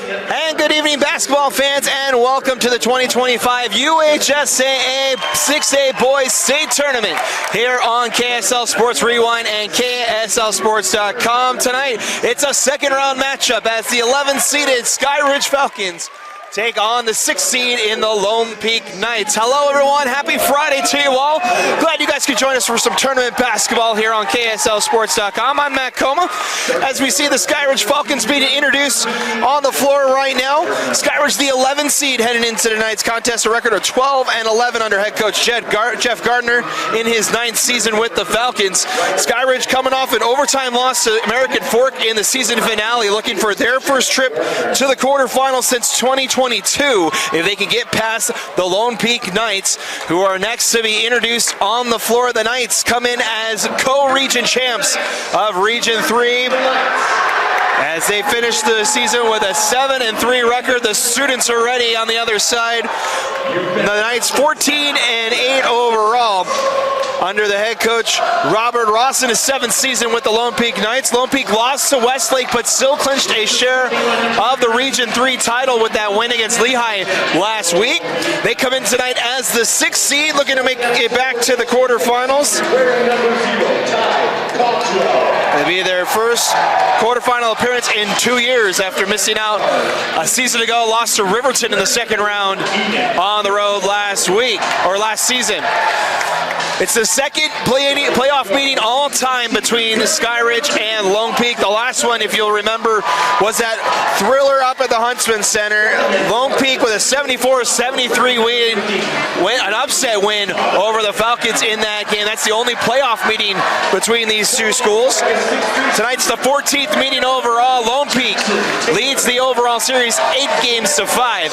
And good evening, basketball fans, and welcome to the 2025 UHSAA 6A Boys State Tournament here on KSL Sports Rewind and KSLSports.com. Tonight, it's a second round matchup as the 11th-seeded Skyridge Falcons take on the 6th seed in the Lone Peak Knights. Hello, everyone. Happy Friday to you all. Glad you guys could join us for some tournament basketball here on KSLSports.com. I'm Matt Coma. As we see the Skyridge Falcons being introduced on the floor right now. Skyridge, the 11th seed, heading into tonight's contest, a record of 12-11 under head coach Jeff Gardner in his 9th season with the Falcons. Skyridge coming off an overtime loss to American Fork in the season finale, looking for their first trip to the quarterfinals since 2022 if they can get past the Lone Peak Knights, who are next to be introduced on the floor. The Knights come in as co-region champs of Region 3. As they finish the season with a 7-3 record, the students are ready on the other side. The Knights 14-8 overall under the head coach Robert Ross in his 7th season with the Lone Peak Knights. Lone Peak lost to Westlake but still clinched a share of the Region 3 title with that win against Lehigh last week. They come in tonight as the 6th seed, looking to make it back to the quarterfinals. It'll be their first quarterfinal appearance in 2 years after missing out a season ago. Lost to Riverton in the second round on the road last season. It's the second playoff meeting all time between Skyridge and Lone Peak. The last one, if you'll remember, was that thriller up at the Huntsman Center. Lone Peak with a 74-73 win, an upset win over the Falcons in that game. That's the only playoff meeting between these two schools. Tonight's the 14th meeting overall. Lone Peak leads the overall series 8-5,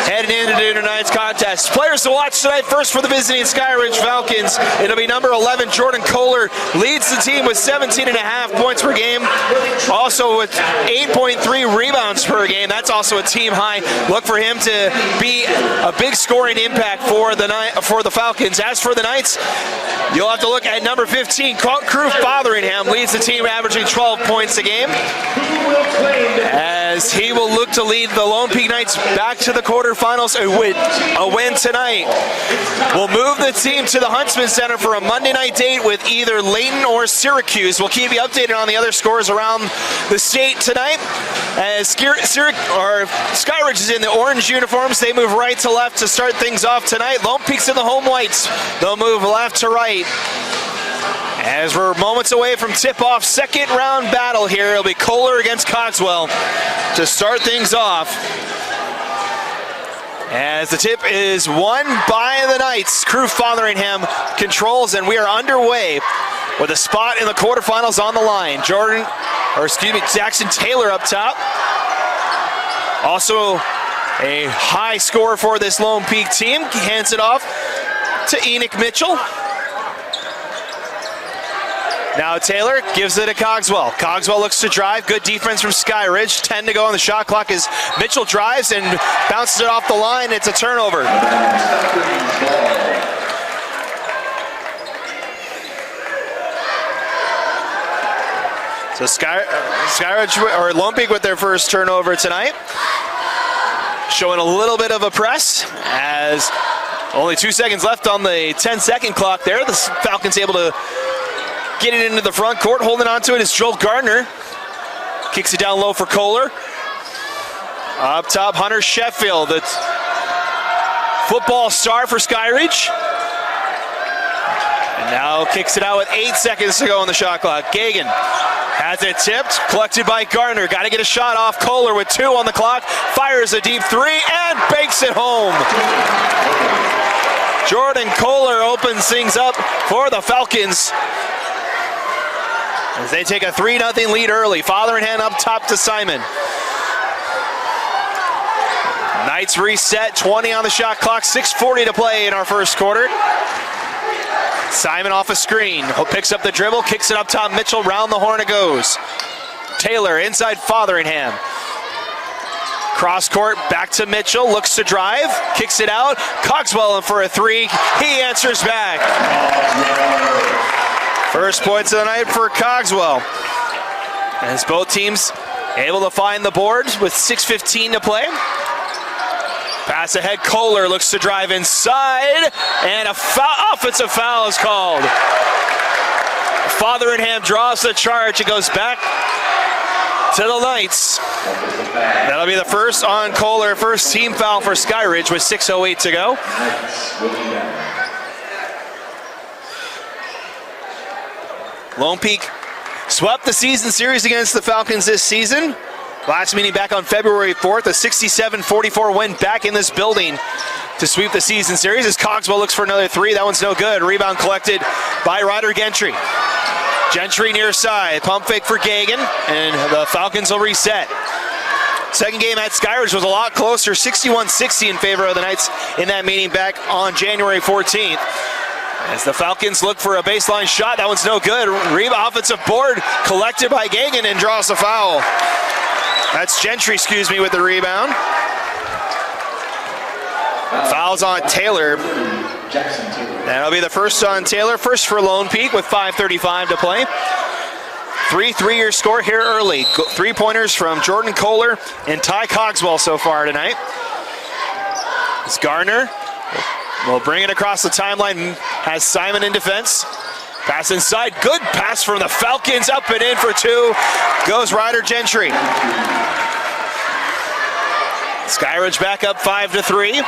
heading into tonight's contest. Players to watch tonight, first for the visiting Skyridge Falcons. It'll be number 11, Jordan Kohler, leads the team with 17.5 points per game. Also with 8.3 rebounds per game. That's also a team high. Look for him to be a big scoring impact for the Falcons. As for the Knights, you'll have to look at number 15, Crew Fotheringham, leads the team averaging 12 points a game, as he will look to lead the Lone Peak Knights back to the quarterfinals. A win tonight will move the team to the Huntsman Center for a Monday night date with either Layton or Syracuse. We'll keep you updated on the other scores around the state tonight. As Skyridge is in the orange uniforms, they move right to left to start things off tonight. Lone Peak's in the home whites. They'll move left to right. As we're moments away from tip-off, second round battle here. It'll be Kohler against Cogswell to start things off. As the tip is won by the Knights, Crew Fotheringham controls, and we are underway with a spot in the quarterfinals on the line. Jackson Taylor up top. Also a high score for this Lone Peak team. Hands it off to Enoch Mitchell. Now Taylor gives it to Cogswell. Cogswell looks to drive. Good defense from Skyridge. 10 to go on the shot clock as Mitchell drives and bounces it off the line. It's a turnover. So Skyridge, or Lone Peak, with their first turnover tonight. Showing a little bit of a press as only 2 seconds left on the 10-second clock there. The Falcons able to get it into the front court. Holding on to it is Joel Gardner. Kicks it down low for Kohler. Up top, Hunter Sheffield, the football star for Skyridge. And now kicks it out with 8 seconds to go on the shot clock. Gagan has it tipped, collected by Gardner. Got to get a shot off. Kohler with 2 on the clock. Fires a deep 3 and banks it home. Jordan Kohler opens things up for the Falcons as they take a 3-0 lead early. Fotheringham up top to Simon. Knights reset, 20 on the shot clock, 6:40 to play in our first quarter. Simon off a screen, picks up the dribble, kicks it up top, Mitchell, round the horn it goes. Taylor inside Fotheringham. Cross court, back to Mitchell, looks to drive, kicks it out. Cogswell in for a 3, he answers back. First points of the night for Cogswell. As both teams able to find the board with 6:15 to play. Pass ahead, Kohler looks to drive inside, and a offensive foul is called. Fotheringham draws the charge. It goes back to the Knights. That'll be the first on Kohler, first team foul for Skyridge with 6:08 to go. Lone Peak swept the season series against the Falcons this season. Last meeting back on February 4th, a 67-44 win back in this building to sweep the season series as Cogswell looks for another three. That one's no good. Rebound collected by Ryder Gentry. Gentry near side, pump fake for Gagan, and the Falcons will reset. Second game at Skyridge was a lot closer, 61-60 in favor of the Knights in that meeting back on January 14th. As the Falcons look for a baseline shot, that one's no good. Rebound, offensive board collected by Gagan and draws a foul. That's Gentry, with the rebound. Fouls on Taylor. That'll be the first on Taylor, first for Lone Peak with 5:35 to play. 3-3-year score here early. 3-pointers from Jordan Kohler and Ty Cogswell so far tonight. It's Gardner. Will bring it across the timeline. Has Simon in defense. Pass inside. Good pass from the Falcons. Up and in for two. Goes Ryder Gentry. Skyridge back up 5-3.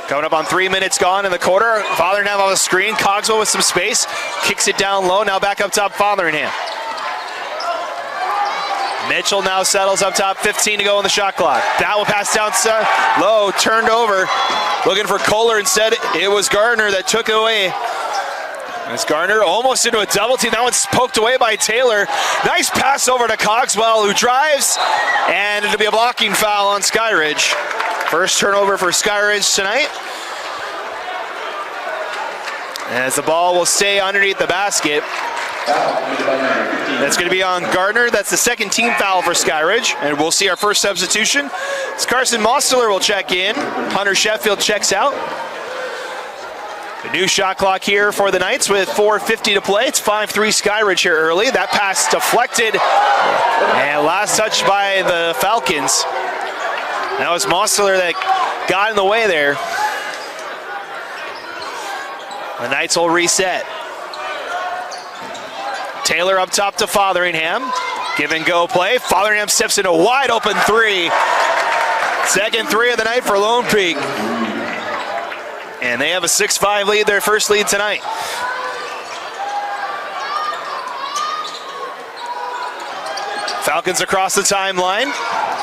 Coming up on 3 minutes gone in the quarter. Fotheringham on the screen. Cogswell with some space. Kicks it down low. Now back up top, Fotheringham. Mitchell now settles up top. 15 to go on the shot clock. That will pass down low. Turned over. Looking for Kohler instead. It was Gardner that took it away. It's Gardner almost into a double team. That one's poked away by Taylor. Nice pass over to Cogswell, who drives. And it'll be a blocking foul on Skyridge. First turnover for Skyridge tonight. As the ball will stay underneath the basket. That's going to be on Gardner. That's the second team foul for Skyridge. And we'll see our first substitution. It's Carson Mosteler will check in. Hunter Sheffield checks out. The new shot clock here for the Knights with 4:50 to play. It's 5-3 Skyridge here early. That pass deflected. And last touch by the Falcons. That was Mosteler that got in the way there. The Knights will reset. Taylor up top to Fotheringham. Give and go play. Fotheringham steps into a wide open three. Second three of the night for Lone Peak. And they have a 6-5 lead, their first lead tonight. Falcons across the timeline.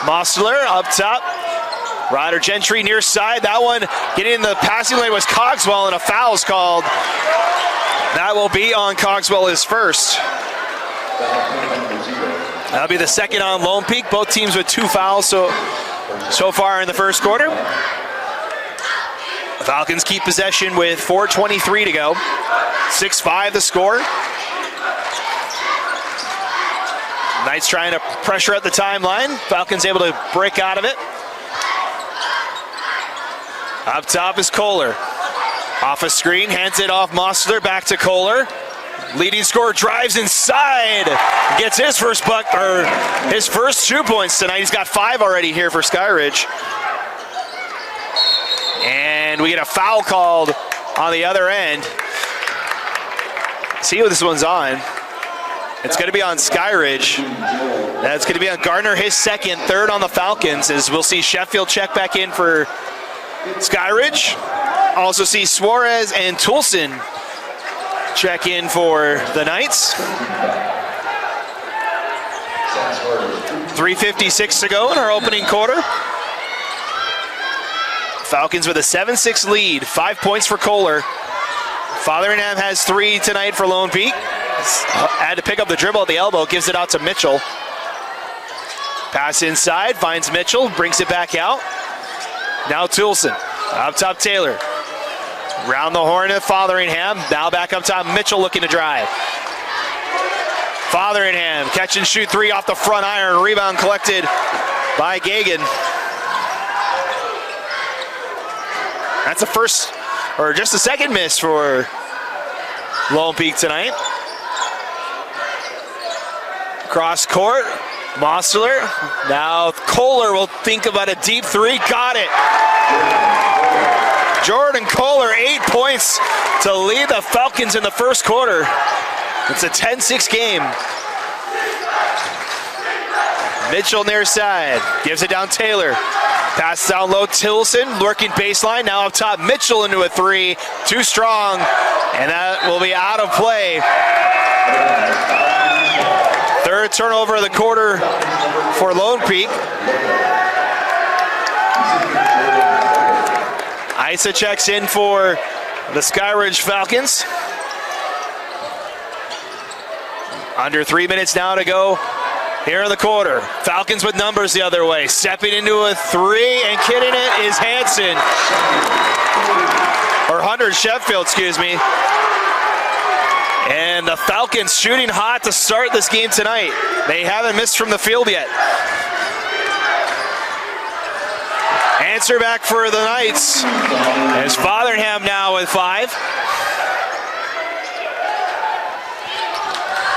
Mosteler up top. Ryder Gentry near side. That one getting in the passing lane was Cogswell, and a foul's called. That will be on Cogswell, his first. That'll be the second on Lone Peak. Both teams with 2 fouls so far in the first quarter. The Falcons keep possession with 4:23 to go. 6-5 the score. Knights trying to pressure at the timeline. Falcons able to break out of it. Up top is Kohler. Off a screen, hands it off Mosteler, back to Kohler. Leading scorer drives inside. Gets his first buck, or his first 2 points tonight. He's got 5 already here for Skyridge. And we get a foul called on the other end. See what this one's on. It's going to be on Skyridge. That's going to be on Gardner, his second, third on the Falcons, as we'll see Sheffield check back in for Skyridge. Also see Suarez and Toulson check in for the Knights. 3:56 to go in our opening quarter. Falcons with a 7-6 lead, 5 points for Kohler. Fotheringham has 3 tonight for Lone Peak. Had to pick up the dribble at the elbow, gives it out to Mitchell. Pass inside, finds Mitchell, brings it back out. Now Toulson, up top Taylor. Round the horn at Fotheringham, now back up top, Mitchell looking to drive. Fotheringham, catch and shoot 3 off the front iron, rebound collected by Gagan. That's the first, or just the second miss for Lone Peak tonight. Cross court, Mostler. Now Kohler will think about a deep three. Got it. Jordan Kohler, 8 points to lead the Falcons in the first quarter. It's a 10-6 game. Mitchell near side, gives it down Taylor. Pass down low, Tilson, working baseline. Now up top, Mitchell into a three. Too strong, and that will be out of play. Third turnover of the quarter for Lone Peak. Isa checks in for the Skyridge Falcons. Under 3 minutes now to go here in the quarter. Falcons with numbers the other way. Stepping into a three and hitting it is Hanson. Or Hunter Sheffield, excuse me. And the Falcons shooting hot to start this game tonight. They haven't missed from the field yet. Answer back for the Knights. There's Fotheringham now with 5.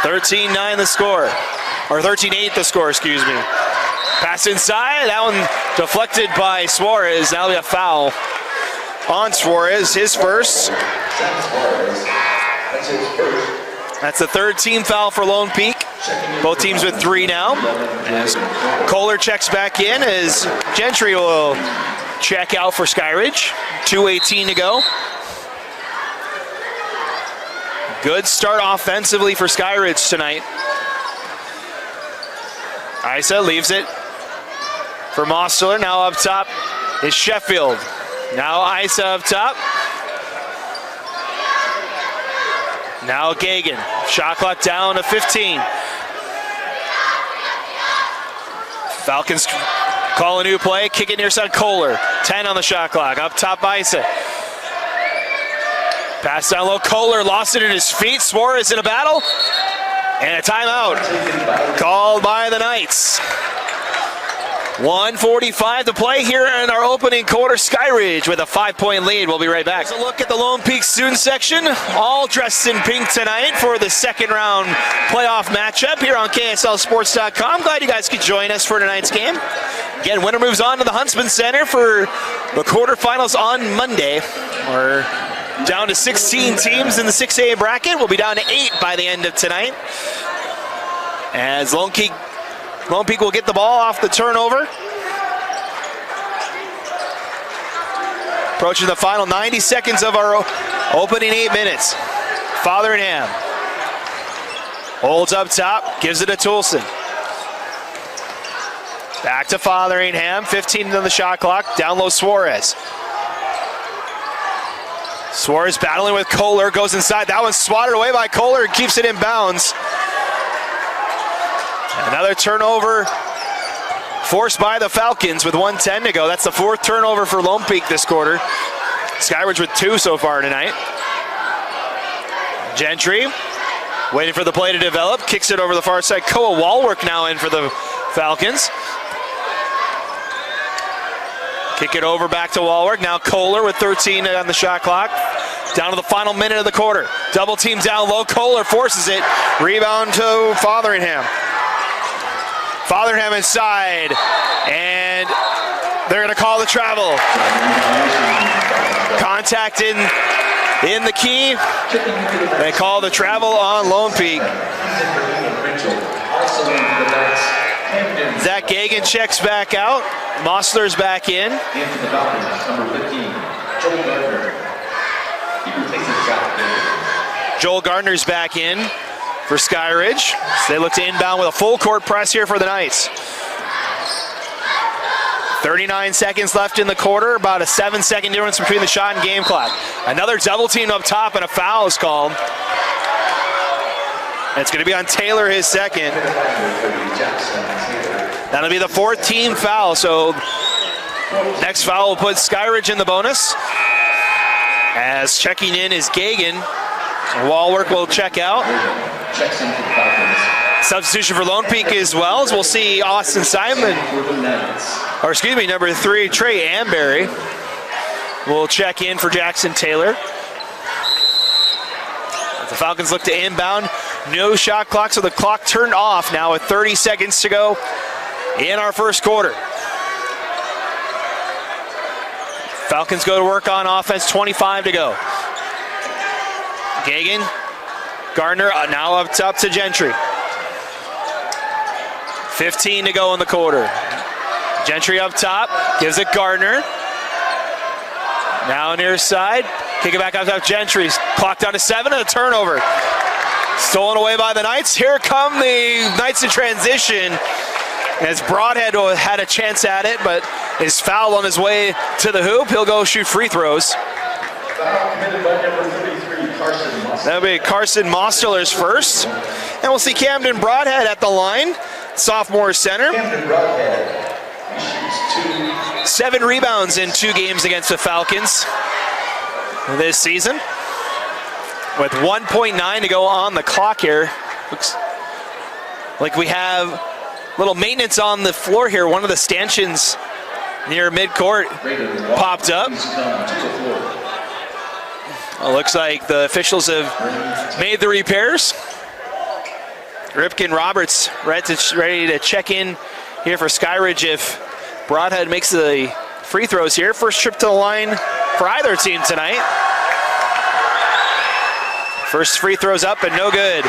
13-9 the score. Or 13-8 the score, excuse me. Pass inside. That one deflected by Suarez. That'll be a foul on Suarez, his first. That's the third team foul for Lone Peak. Both teams with 3 now. As Kohler checks back in, as Gentry will check out for Skyridge. 2:18 to go. Good start offensively for Skyridge tonight. Isa leaves it for Mostler. Now up top is Sheffield. Now Isa up top. Now Gagan. Shot clock down to 15. Falcons call a new play. Kick it near side Kohler. 10 on the shot clock. Up top Isa. Pass down low. Kohler lost it in his feet. Suarez in a battle. And a timeout called by the Knights. 1:45 to play here in our opening quarter. Skyridge with a 5-point lead. We'll be right back. Let's look at the Lone Peak student section. All dressed in pink tonight for the second round playoff matchup here on KSLSports.com. Glad you guys could join us for tonight's game. Again, winner moves on to the Huntsman Center for the quarterfinals on Monday. We're down to 16 teams in the 6A bracket. We'll be down to 8 by the end of tonight. As Lone Peak will get the ball off the turnover. Approaching the final 90 seconds of our opening 8 minutes. Fotheringham holds up top, gives it to Toulson. Back to Fotheringham, 15 on the shot clock. Down low Suarez. Suarez battling with Kohler, goes inside. That one's swatted away by Kohler and keeps it in bounds. Another turnover forced by the Falcons with 1:10 to go. That's the 4th turnover for Lone Peak this quarter. Skyridge with 2 so far tonight. Gentry waiting for the play to develop. Kicks it over the far side. Koa Walwork now in for the Falcons. Kick it over back to Walwork. Now Kohler with 13 on the shot clock. Down to the final minute of the quarter. Double team down low. Kohler forces it. Rebound to Fotheringham. Fotheringham inside. And they're going to call the travel. Contact in the key. They call the travel on Lone Peak. Zach Gagan checks back out. Mostler's back in. Joel Gardner's back in for Skyridge. So they look to inbound with a full court press here for the Knights. 39 seconds left in the quarter, about a 7-second difference between the shot and game clock. Another double team up top and a foul is called. And it's going to be on Taylor, his second. That'll be the 4th team foul, so next foul will put Skyridge in the bonus. As checking in is Gagan. Walwork will check out. Substitution for Lone Peak as well, as we'll see Austin Simon, or excuse me, number 3, Trey Amberry will check in for Jackson Taylor. The Falcons look to inbound. No shot clock, so the clock turned off now with 30 seconds to go in our first quarter. Falcons go to work on offense, 25 to go. Gagan, Gardner now up top to Gentry. 15 to go in the quarter. Gentry up top, gives it Gardner. Now near side, kick it back up top, Gentry. Clock down to 7 and a turnover. Stolen away by the Knights. Here come the Knights in transition. As Broadhead had a chance at it, but is fouled on his way to the hoop. He'll go shoot free throws. That'll be Carson Mosterler's first. And we'll see Camden Broadhead at the line, sophomore center. 7 rebounds in 2 games against the Falcons this season. With 1.9 to go on the clock here. Looks like we have little maintenance on the floor here. One of the stanchions near midcourt popped up. Well, looks like the officials have made the repairs. Ripken Roberts ready to check in here for Skyridge if Broadhead makes the free throws here. First trip to the line for either team tonight. First free throws up and no good.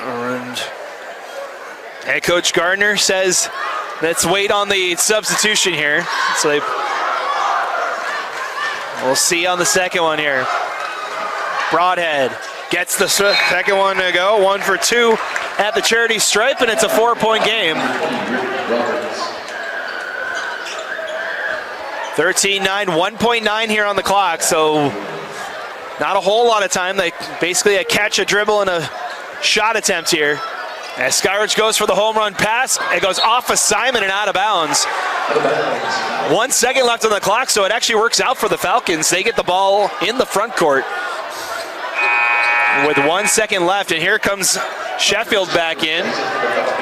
And head coach Gardner says, let's wait on the substitution here. So we'll see on the second one here. Broadhead gets the second one to go. 1 for 2 at the charity stripe, and it's a 4-point game. 13-9, 1.9 here on the clock, so not a whole lot of time. They basically a catch, a dribble, and a shot attempt here. As Skyridge goes for the home run pass, it goes off of Simon and out of bounds. 1 second left on the clock, so it actually works out for the Falcons. They get the ball in the front court with 1 second left, and here comes Sheffield back in.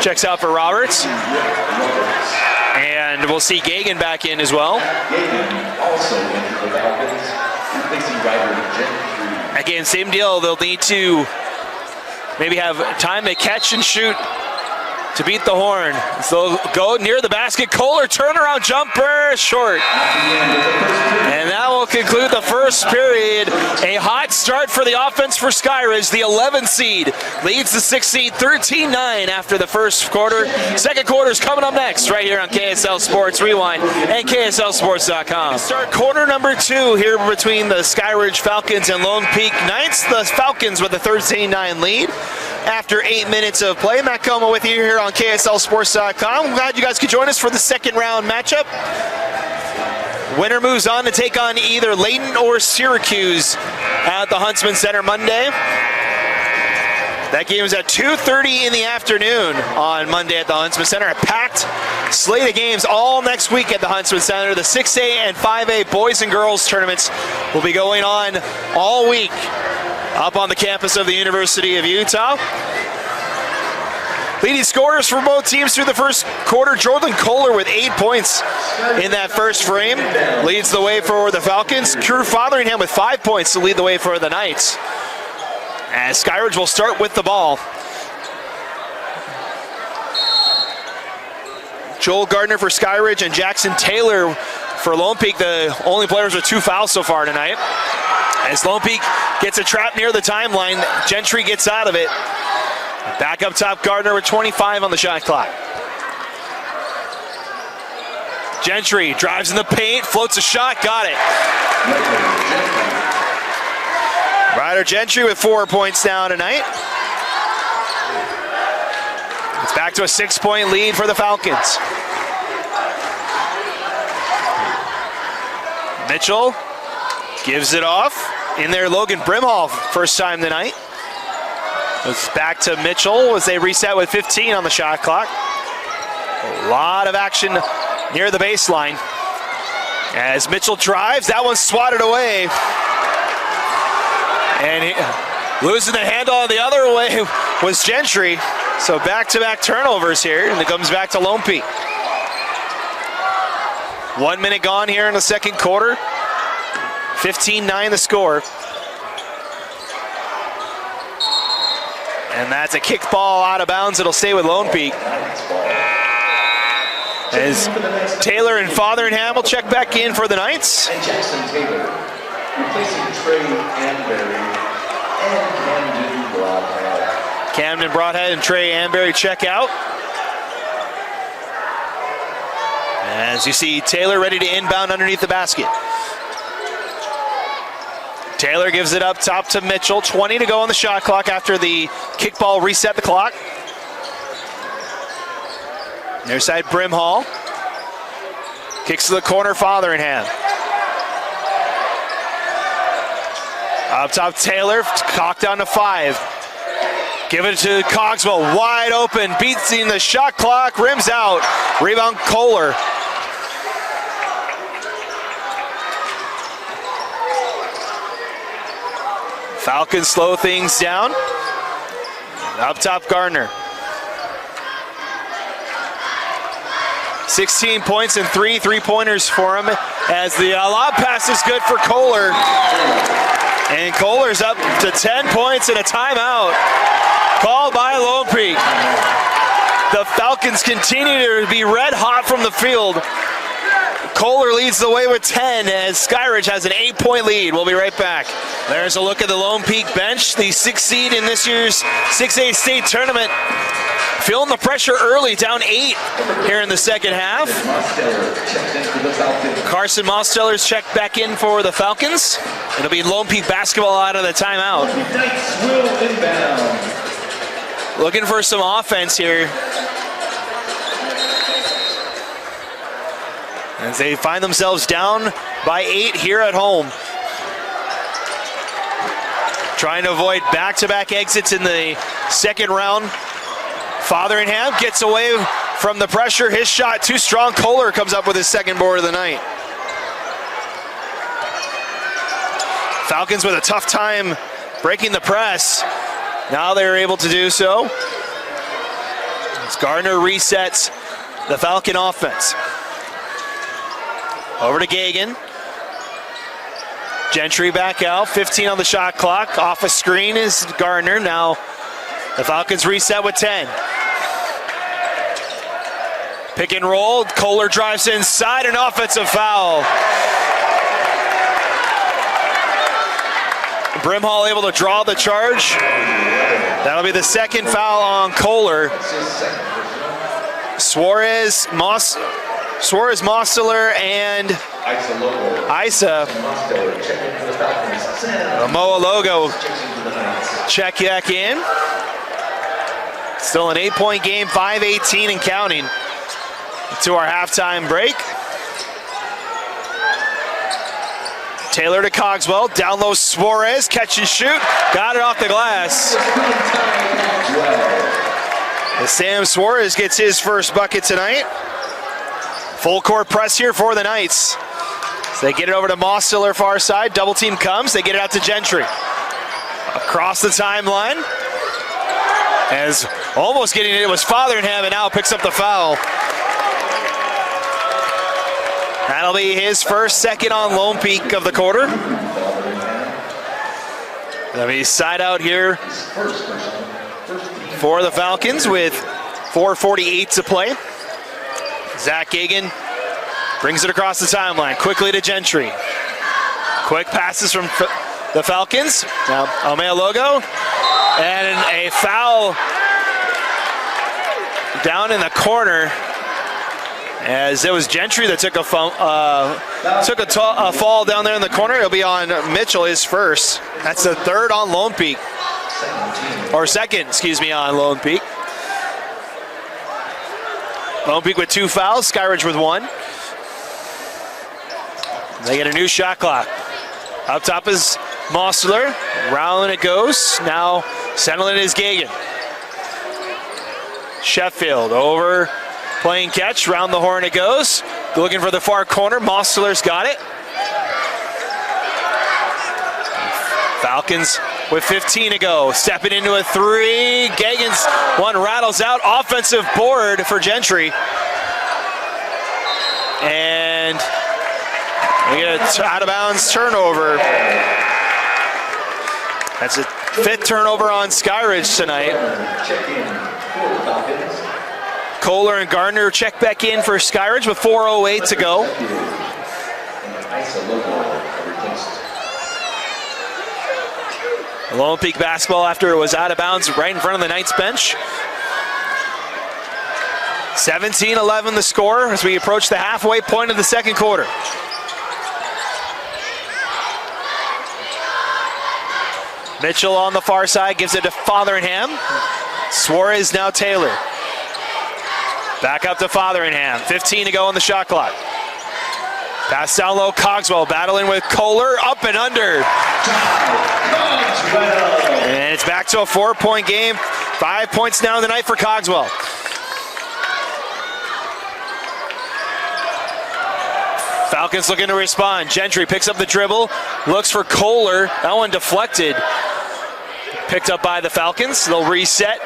Checks out for Roberts. And we'll see Gagan back in as well. Again, same deal. They'll need to maybe have time to catch and shoot to beat the horn. So go near the basket. Kohler turnaround jumper, short. And that will conclude the first period. A hot start for the offense for Skyridge. The 11 seed leads the 6 seed 13-9 after the first quarter. Second quarter is coming up next right here on KSL Sports Rewind and KSLSports.com. Start quarter number 2 here between the Skyridge Falcons and Lone Peak Knights. The Falcons with a 13-9 lead. After 8 minutes of play, Matt Coma with you here on KSLSports.com. I'm glad you guys could join us for the second round matchup. Winner moves on to take on either Layton or Syracuse at the Huntsman Center Monday. That game is at 2:30 in the afternoon on Monday at the Huntsman Center. A packed slate of games all next week at the Huntsman Center. The 6A and 5A boys and girls tournaments will be going on all week up on the campus of the University of Utah. Leading scorers for both teams through the first quarter, Jordan Kohler with 8 points in that first frame. Leads the way for the Falcons. Drew Fotheringham with 5 points to lead the way for the Knights. As Skyridge will start with the ball. Joel Gardner for Skyridge and Jackson Taylor for Lone Peak, the only players with 2 fouls so far tonight. As Lone Peak gets a trap near the timeline, Gentry gets out of it. Back up top, Gardner with 25 on the shot clock. Gentry drives in the paint, floats a shot, got it. Ryder Gentry with 4 points now tonight. It's back to a 6-point lead for the Falcons. Mitchell gives it off. In there, Logan Brimhall, first time tonight. It's back to Mitchell as they reset with 15 on the shot clock. A lot of action near the baseline. As Mitchell drives, that one's swatted away. And losing the handle the other way was Gentry. So back-to-back turnovers here, and it comes back to Lone Peak. 1 minute gone here in the second quarter. 15-9 the score. And that's a kicked ball out of bounds. It'll stay with Lone Peak. As Taylor and Fotheringham will check back in for the Knights. And Jackson Taylor, replacing Trey Anberry and Camden Broadhead. Camden Broadhead and Trey Anberry check out. As you see Taylor ready to inbound underneath the basket. Taylor gives it up top to Mitchell. 20 to go on the shot clock after the kickball reset the clock. Near side Brimhall. Kicks to the corner, Fotheringham. Up top Taylor, cocked down to 5. Give it to Cogswell, wide open, beats in the shot clock, rims out. Rebound Kohler. Falcons slow things down. Up top Gardner. 16 points and 3 3-pointers for him as the lob pass is good for Kohler. And Kohler's up to 10 points and a timeout called by Lone Peak. The Falcons continue to be red hot from the field. Kohler leads the way with 10 as Skyridge has an 8-point lead. We'll be right back. There's a look at the Lone Peak bench, the 6th seed in this year's 6A state tournament. Feeling the pressure early, down 8 here in the second half. Carson Mosteller's checked back in for the Falcons. It'll be Lone Peak basketball out of the timeout. Looking for some offense here as they find themselves down by 8 here at home. Trying to avoid back-to-back exits in the second round. Fotheringham gets away from the pressure. His shot too strong. Kohler comes up with his second board of the night. Falcons with a tough time breaking the press. Now they're able to do so. As Gardner resets the Falcon offense. Over to Gagan. Gentry back out, 15 on the shot clock. Off a screen is Gardner. Now the Falcons reset with 10. Pick and roll, Kohler drives inside, an offensive foul. Brimhall able to draw the charge. That'll be the second foul on Kohler. Suarez, Mosteler, and Isa. Moa Logo check back in. Still an 8-point game, 5:18 and counting to our halftime break. Taylor to Cogswell, down low Suarez, catch and shoot, got it off the glass. As Sam Suarez gets his first bucket tonight. Full court press here for the Knights. So they get it over to Mosteler far side, double team comes, they get it out to Gentry. Across the timeline. As almost getting it was Fotheringham, and now picks up the foul. That'll be his first, second on Lone Peak of the quarter. That'll be side out here for the Falcons with 4:48 to play. Zach Gagan brings it across the timeline, quickly to Gentry. Quick passes from the Falcons. Now Omea Logo, and a foul down in the corner. As it was Gentry that took a fall down there in the corner. It'll be on Mitchell, his first. That's the third on Lone Peak. Or second, excuse me, on Lone Peak. Lone Peak with 2 fouls, Skyridge with 1. They get a new shot clock. Up top is Mosteler. Round it goes. Now settling is Gagan. Sheffield over. Playing catch, round the horn it goes. Looking for the far corner, Mosteler's got it. Falcons with 15 to go, stepping into a 3. Gagan's one rattles out, offensive board for Gentry. And We get an out-of-bounds turnover. That's a 5th turnover on Skyridge tonight. Check in for the Falcons. Kohler and Gardner check back in for Skyridge with 4:08 to go. And Isa Lobo replaced. Lone Peak basketball after it was out of bounds right in front of the Knights bench. 17-11 the score as we approach the halfway point of the second quarter. Mitchell on the far side gives it to Fotheringham. Suarez now Taylor. Back up to Fotheringham. 15 to go on the shot clock. Pass down low, Cogswell battling with Kohler, up and under. And it's back to a 4-point game. 5 points now tonight for Cogswell. Falcons looking to respond. Gentry picks up the dribble, looks for Kohler. That one deflected. Picked up by the Falcons. They'll reset.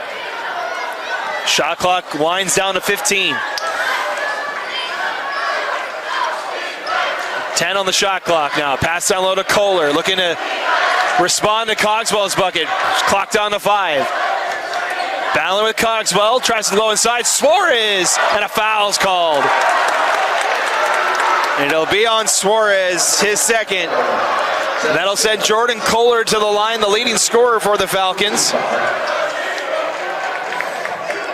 Shot clock winds down to 15. 10 on the shot clock now. Pass down low to Kohler, looking to respond to Cogswell's bucket. Clock down to 5. Battling with Cogswell, tries to go inside. Suarez, and a foul's called. And it'll be on Suarez, his second. That'll send Jordan Kohler to the line, the leading scorer for the Falcons.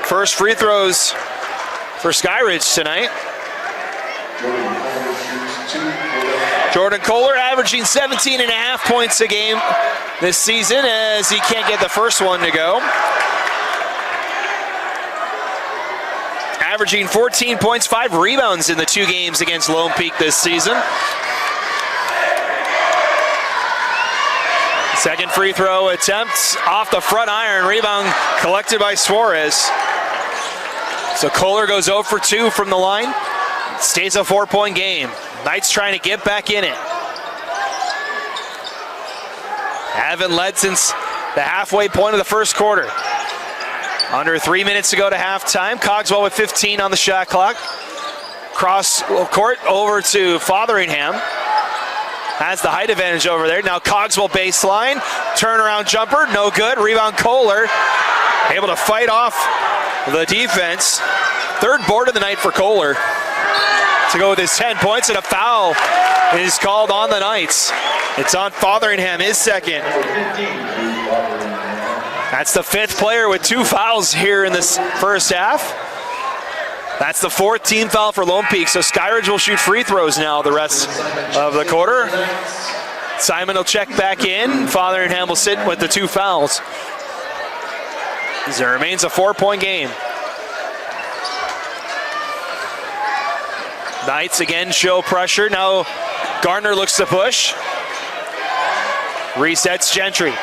First free throws for Skyridge tonight. Jordan Kohler averaging 17.5 points a game this season as he can't get the first one to go. Averaging 14 points, 5 rebounds in the 2 games against Lone Peak this season. Second free throw attempt off the front iron. Rebound collected by Suarez. So Kohler goes 0 for 2 from the line. Stays a 4-point game. Knights trying to get back in it. Haven't led since the halfway point of the first quarter. Under 3 minutes to go to halftime. Cogswell with 15 on the shot clock. Cross court over to Fotheringham. Has the height advantage over there. Now Cogswell baseline. Turnaround jumper, no good. Rebound Kohler. Able to fight off the defense. 3rd board of the night for Kohler. To go with his 10 points, and a foul is called on the Knights. It's on Fotheringham, his second. That's the 5th player with 2 fouls here in this first half. That's the 4th team foul for Lone Peak, so Skyridge will shoot free throws now the rest of the quarter. Simon will check back in. Fotheringham will sit with the 2 fouls. As it remains a 4-point game. Knights again show pressure. Now Gardner looks to push. Resets Gentry.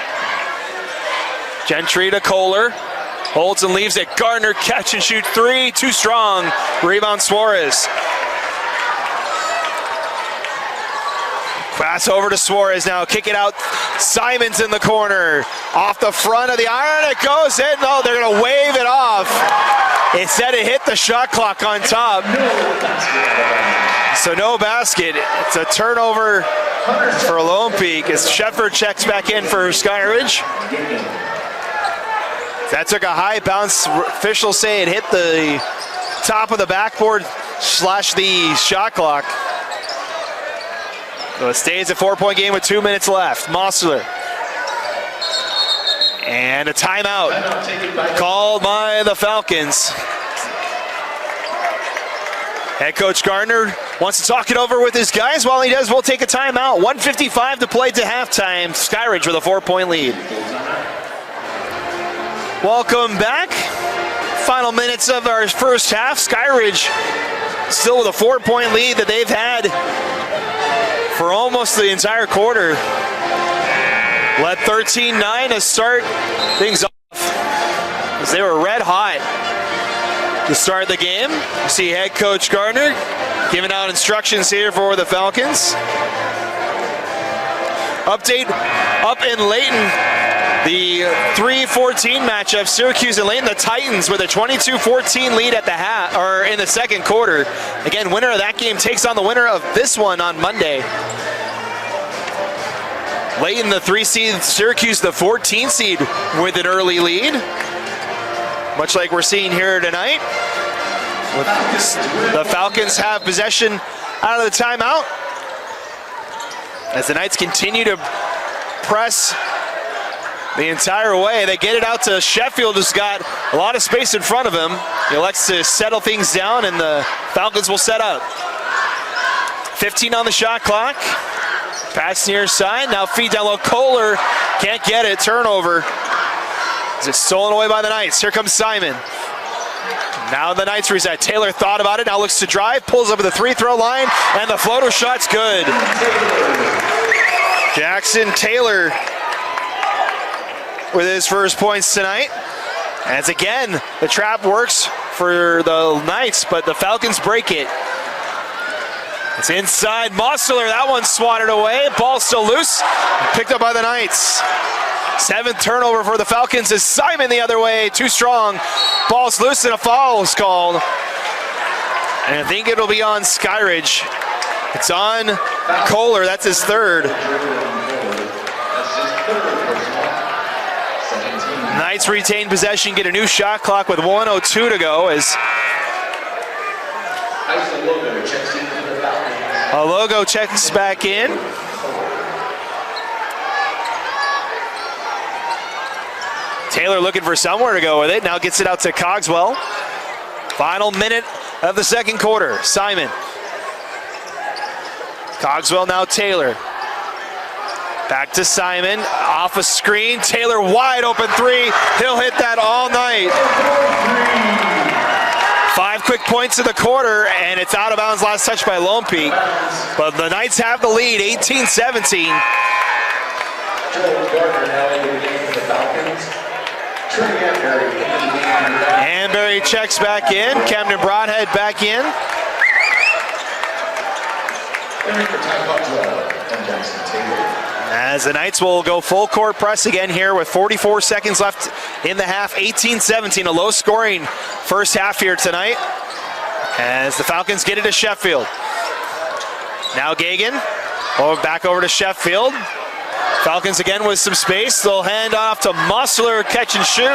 Gentry to Kohler. Holds and leaves it. Gardner catch and shoot 3. Too strong. Rebound Suarez. Pass over to Suarez now. Kick it out. Simon's in the corner. Off the front of the iron. It goes in. No, they're going to wave it off. It said it hit the shot clock on top. So no basket. It's a turnover for Lone Peak as Shepard checks back in for Skyridge. That took a high bounce. Officials say it hit the top of the backboard / the shot clock. So it stays a 4-point game with 2 minutes left. Mossler. And a timeout called by the Falcons. Head coach Gardner wants to talk it over with his guys. While he does, we'll take a timeout. 1:55 to play to halftime. Skyridge with a 4-point lead. Welcome back. Final minutes of our first half. Skyridge still with a 4-point lead that they've had for almost the entire quarter. Led 13-9 to start things off as they were red hot to start the game. You see head coach Gardner giving out instructions here for the Falcons. update up in Layton. The 3-14 matchup, Syracuse and Layton, the Titans with a 22-14 lead at the half, or in the second quarter. Again, winner of that game takes on the winner of this one on Monday. Layton, the 3 seed, Syracuse, the 14 seed, with an early lead. Much like we're seeing here tonight. The Falcons have possession out of the timeout as the Knights continue to press the entire way. They get it out to Sheffield, who's got a lot of space in front of him. He elects to settle things down, and the Falcons will set up. 15 on the shot clock. Pass near side. Now feed down low. Kohler can't get it. Turnover. It's stolen away by the Knights. Here comes Simon. Now the Knights reset. Taylor thought about it. Now looks to drive. Pulls up at the 3-throw line, and the floater shot's good. Jackson Taylor with his first points tonight. As again, the trap works for the Knights, but the Falcons break it. It's inside. Mosler, that one swatted away. Ball still loose. Picked up by the Knights. 7th turnover for the Falcons is Simon the other way. Too strong. Ball's loose and a foul is called. And I think it'll be on Skyridge. It's on Kohler. That's his third. Knights retain possession, get a new shot clock with 1:02 to go as Logo checks back in. Taylor looking for somewhere to go with it. Now gets it out to Cogswell. Final minute of the second quarter. Simon. Cogswell, now Taylor. Back to Simon. Off a screen. Taylor wide open 3. He'll hit that all night. 5 quick points of the quarter, and it's out of bounds. Last touch by Lone Peak. But the Knights have the lead, 18-17. Hanbury checks back in. Camden Broadhead back in. As the Knights will go full court press again here with 44 seconds left in the half. 18-17, a low scoring first half here tonight as the Falcons get it to Sheffield. Now Gagan, back over to Sheffield. Falcons again with some space. They'll hand off to Mosler, catch and shoot.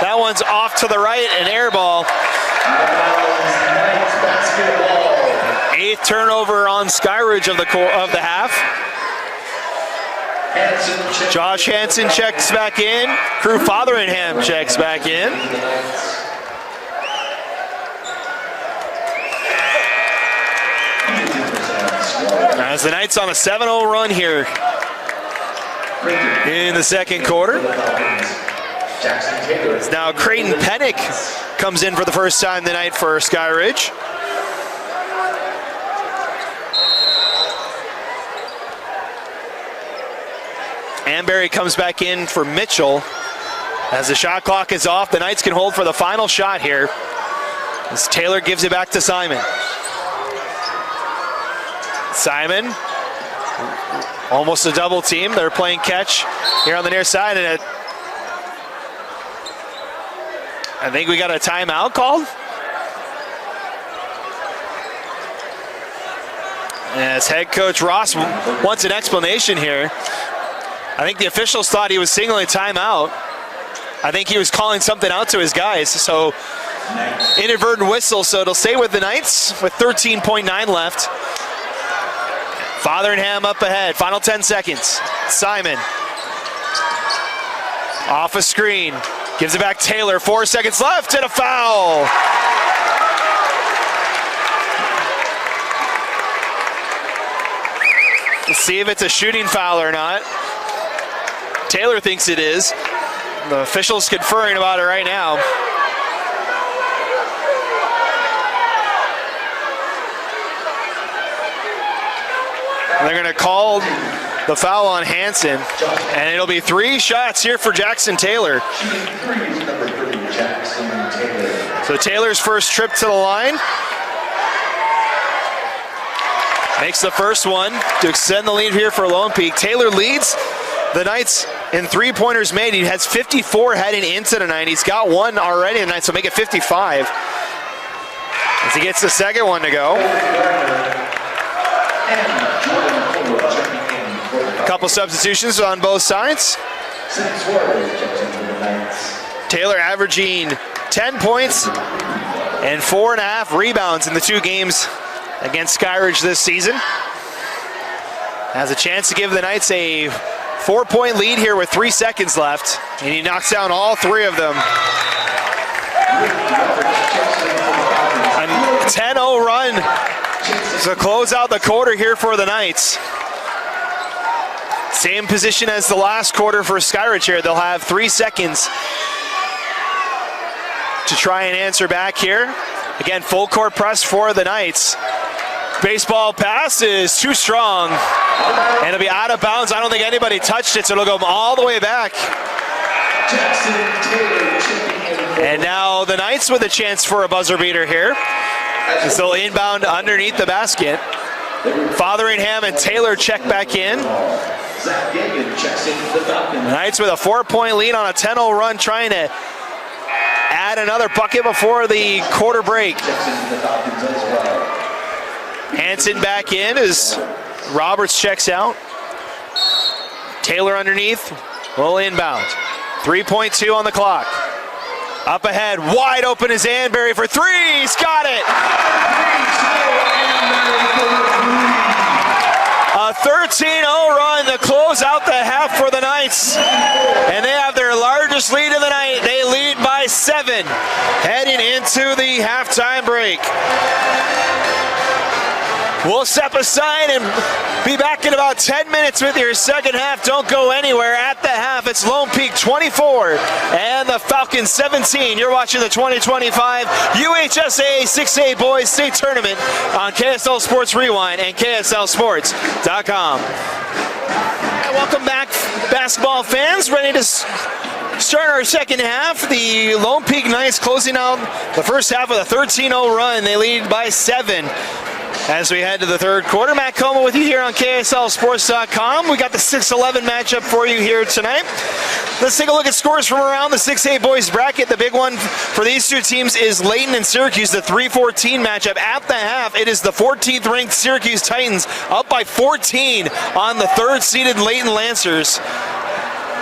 That one's off to the right, an air ball. 8th turnover on Skyridge of the half. Josh Hansen checks back in. Crew Fotheringham checks back in. As the Knights on a 7-0 run here in the second quarter. Now Creighton Pennick comes in for the first time tonight for Skyridge. Hanbury comes back in for Mitchell. As the shot clock is off, the Knights can hold for the final shot here. As Taylor gives it back to Simon. Simon, almost a double team. They're playing catch here on the near side, and I think we got a timeout called. As head coach Ross wants an explanation here. I think the officials thought he was signaling timeout. I think he was calling something out to his guys, so inadvertent whistle, so it'll stay with the Knights with 13.9 left. Fotheringham up ahead, final 10 seconds. Simon, off a screen, gives it back Taylor, 4 seconds left, and a foul. Let's see if it's a shooting foul or not. Taylor thinks it is. The official's conferring about it right now. They're going to call the foul on Hansen, and it'll be 3 shots here for Jackson Taylor. So Taylor's first trip to the line. makes the first one to extend the lead here for Lone Peak. Taylor leads the Knights in three-pointers made. He has 54 heading into the night. He's got one already tonight, so make it 55. As he gets the second one to go. A couple substitutions on both sides. Taylor averaging 10 points and 4.5 rebounds in the two games against Skyridge this season. Has a chance to give the Knights a 4-point lead here with 3 seconds left, and he knocks down all three of them. A 10-0 run to close out the quarter here for the Knights. Same position as the last quarter for Skyridge here. They'll have 3 seconds to try and answer back here. Again, full court press for the Knights. Baseball pass is too strong, and it'll be out of bounds. I don't think anybody touched it, so it'll go all the way back. And now the Knights with a chance for a buzzer beater here. They'll inbound underneath the basket. Fotheringham and Taylor check back in. The Knights with a 4-point lead on a 10-0 run, trying to add another bucket before the quarter break. Hansen back in as Roberts checks out. Taylor underneath, will inbound. 3.2 on the clock. Up ahead, wide open is Anbury for three. He's got it. A 13-0 run to close out the half for the Knights. And they have their largest lead of the night. They lead by 7 heading into the halftime break. We'll step aside and be back in about 10 minutes with your second half. Don't go anywhere. At the half, it's Lone Peak 24 and the Falcons 17. You're watching the 2025 UHSA 6A Boys State Tournament on KSL Sports Rewind and KSLSports.com. Welcome back, basketball fans. Ready to start our second half. The Lone Peak Knights closing out the first half with a 13-0 run. They lead by 7. As we head to the third quarter, Matt Coma with you here on KSLSports.com. We got the 6-11 matchup for you here tonight. Let's take a look at scores from around the 6A boys bracket. The big one for these two teams is Layton and Syracuse, the 3-14 matchup. At the half, it is the 14th ranked Syracuse Titans up by 14 on the third-seeded Layton Lancers.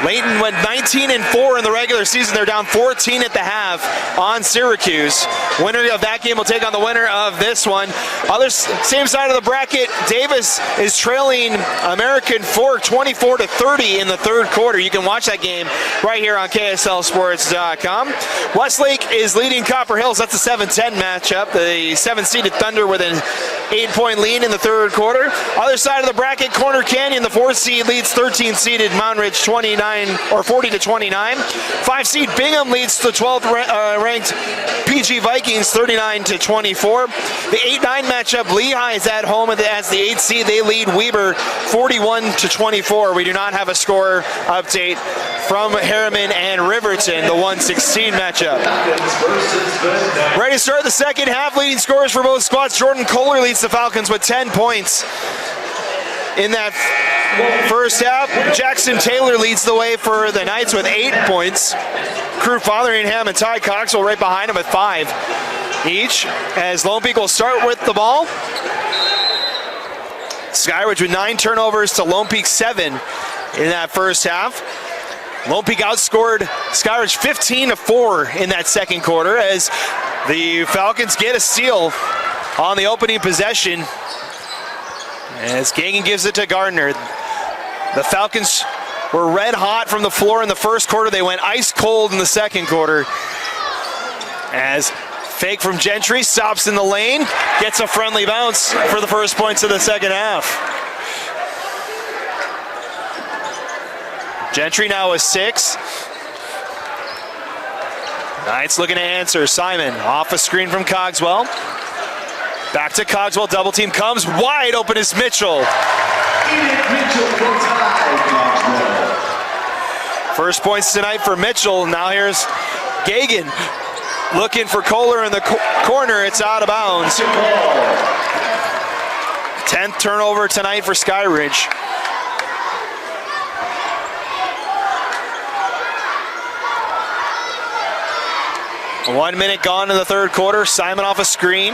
Layton went 19-4 in the regular season. They're down 14 at the half on Syracuse. Winner of that game will take on the winner of this one. Same side of the bracket, Davis is trailing American Fork 24-30 in the third quarter. You can watch that game right here on KSLSports.com. Westlake is leading Copper Hills. That's a 7-10 matchup. The 7-seeded Thunder with an 8-point lead in the third quarter. Other side of the bracket, Corner Canyon, the 4th seed, leads 13-seeded Mountain Ridge 40-29. 5-seed Bingham leads the 12th ranked PG Vikings 39-24. The 8-9 matchup, Lehigh is at home as the 8th seed. They lead Weber 41-24. We do not have a score update from Harriman and Riverton, the 1-16 matchup. Ready to start the second half. Leading scorers for both squads. Jordan Kohler leads the Falcons with 10 points. In that first half, Jackson Taylor leads the way for the Knights with 8 points. Crew Fotheringham and Ty Coxwell right behind him at 5 each. As Lone Peak will start with the ball. Skyridge with 9 turnovers to Lone Peak 7 in that first half. Lone Peak outscored Skyridge 15-4 in that second quarter as the Falcons get a steal on the opening possession. As Gagan gives it to Gardner. The Falcons were red hot from the floor in the first quarter. They went ice cold in the second quarter. As fake from Gentry, stops in the lane, gets a friendly bounce for the first points of the second half. Gentry now with 6. Knights looking to answer. Simon off a screen from Cogswell. Back to Cogswell, double team comes, wide open is Mitchell. First points tonight for Mitchell. Now here's Gagan looking for Kohler in the corner. It's out of bounds. 10th turnover tonight for Skyridge. One minute gone in the third quarter. Simon off a screen.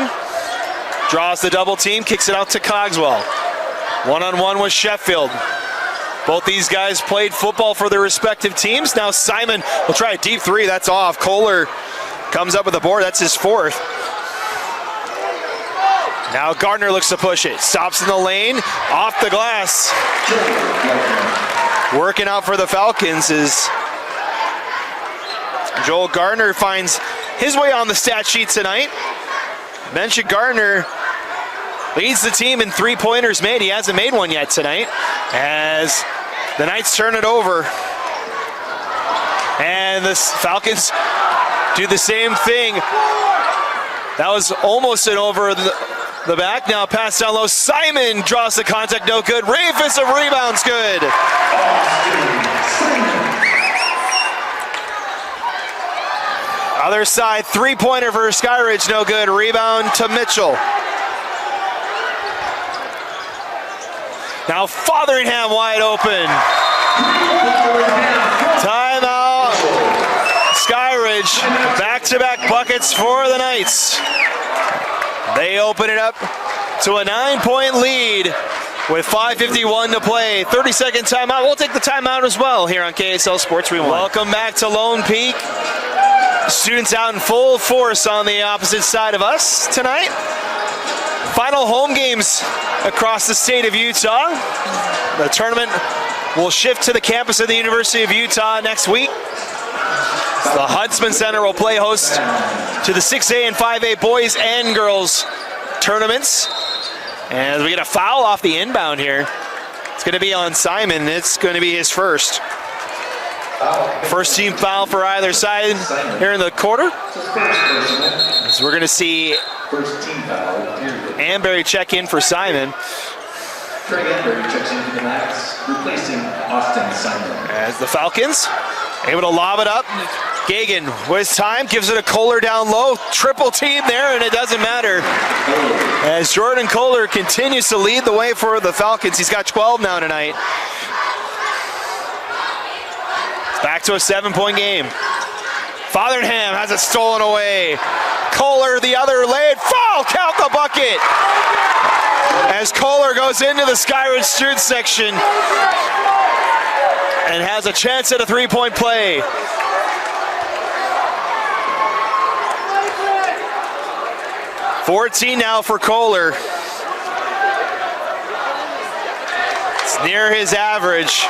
Draws the double team, kicks it out to Cogswell. One-on-one with Sheffield. Both these guys played football for their respective teams. Now Simon will try a deep three. That's off. Kohler comes up with the board. That's his fourth. Now Gardner looks to push it. Stops in the lane. Off the glass. Working out for the Falcons is Joel Gardner. Finds his way on the stat sheet tonight. Mention Gardner leads the team in three-pointers made. He hasn't made one yet tonight as the Knights turn it over. And the Falcons do the same thing. That was almost an over the back. Now pass down low. Simon draws the contact, no good. Rafis of rebounds, good. Other side, three-pointer for Skyridge, no good. Rebound to Mitchell. Now Fotheringham wide open. Timeout. Skyridge, back-to-back buckets for the Knights. They open it up to a 9-point lead with 5:51 to play. 30-second timeout. We'll take the timeout as well here on KSL Sports Rewind. Welcome back to Lone Peak. Students out in full force on the opposite side of us tonight. Final home games across the state of Utah. The tournament will shift to the campus of the University of Utah next week. The Huntsman Center will play host to the 6A and 5A boys and girls tournaments. And we get a foul off the inbound here. It's going to be on Simon. It's going to be his first. First team foul for either side here in the quarter. So we're going to see Amberry check in for Simon. Craig Amberry checks in for the Knights, replacing Austin Simon. As the Falcons able to lob it up. Gagan with time, gives it a Kohler down low. Triple team there, and it doesn't matter. As Jordan Kohler continues to lead the way for the Falcons. He's got 12 now tonight. Back to a 7-point game. Fotheringham has it stolen away. Kohler the other lane. Foul! Count the bucket! As Kohler goes into the Skyridge student section and has a chance at a three-point play. $14 now for Kohler. It's near his average.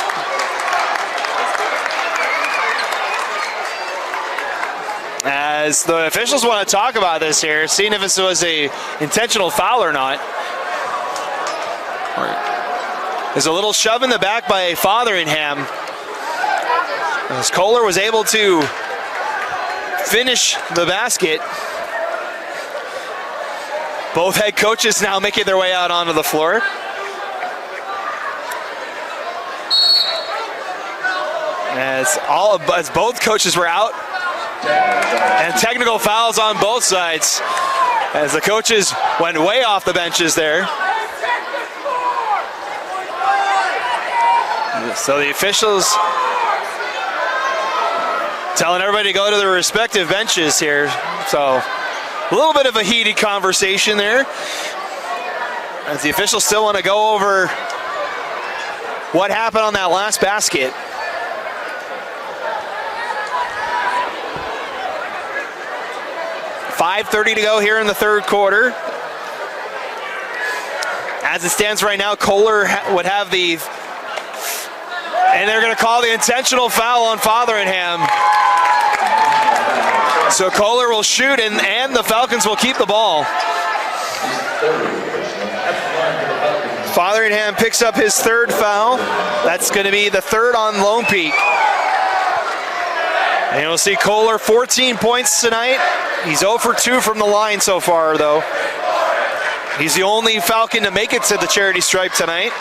As the officials want to talk about this here, seeing if this was a intentional foul or not. There's a little shove in the back by Fotheringham. As Kohler was able to finish the basket. Both head coaches now making their way out onto the floor. As both coaches were out. And technical fouls on both sides. As the coaches went way off the benches there. So the officials telling everybody to go to their respective benches here. So a little bit of a heated conversation there. As the officials still want to go over what happened on that last basket. .5:30 to go here in the third quarter. As it stands right now, Kohler would have the, and they're going to call the intentional foul on Fotheringham. So Kohler will shoot, and the Falcons will keep the ball. Fotheringham picks up his third foul. That's going to be the third on Lone Peak. And we'll see Kohler 14 points tonight. He's 0 for 2 from the line so far, though. He's the only Falcon to make it to the charity stripe tonight.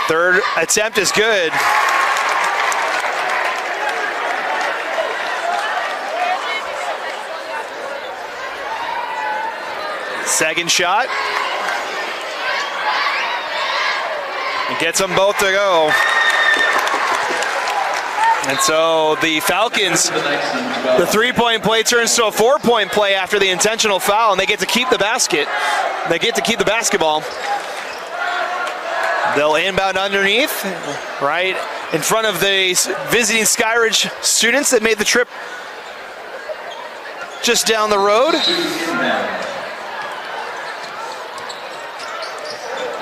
Third attempt is good. Second shot. He gets them both to go. And so the Falcons, the 3-point play turns to a 4-point play after the intentional foul, and they get to keep the basket. They get to keep the basketball. They'll inbound underneath, right in front of the visiting Skyridge students that made the trip just down the road.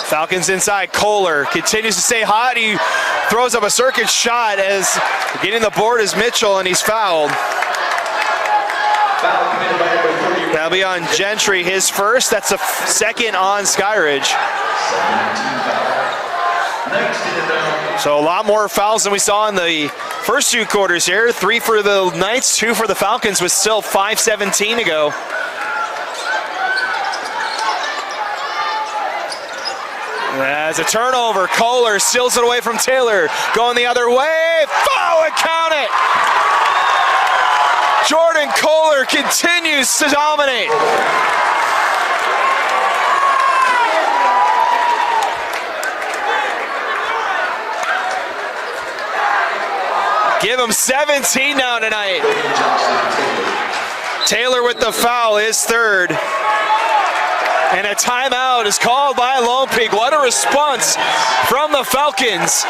Falcons inside. Kohler continues to stay hot. He throws up a circuit shot as getting the board is Mitchell, and he's fouled. That'll be on Gentry, his first. That's a second on Skyridge. So a lot more fouls than we saw in the first two quarters here. 3 for the Knights, 2 for the Falcons with still 5:17 to go. As a turnover, Kohler steals it away from Taylor. Going the other way, foul and count it! Jordan Kohler continues to dominate. Give him 17 now tonight. Taylor with the foul, his third. And a timeout is called by Lone Peak. What a response from the Falcons.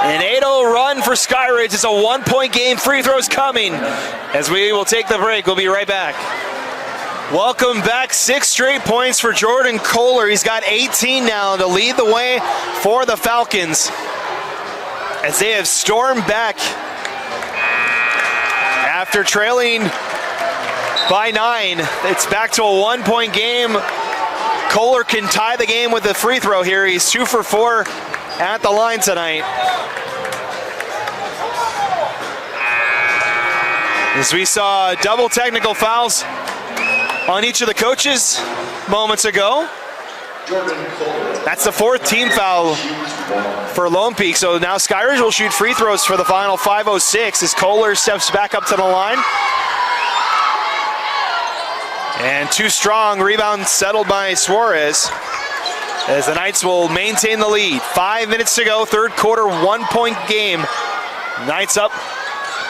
An 8-0 run for Skyridge. It's a 1-point game. Free throws coming. As we will take the break, we'll be right back. Welcome back. 6 straight points for Jordan Kohler. He's got 18 now to lead the way for the Falcons, as they have stormed back after trailing by 9. It's back to a 1-point game. Kohler can tie the game with a free throw here. He's 2 for 4 at the line tonight. As we saw double technical fouls on each of the coaches moments ago. That's the 4th team foul for Lone Peak. So now Skyridge will shoot free throws for the final 5:06 as Kohler steps back up to the line. And too strong, rebound settled by Suarez, as the Knights will maintain the lead. 5 minutes to go, third quarter, 1-point game. Knights up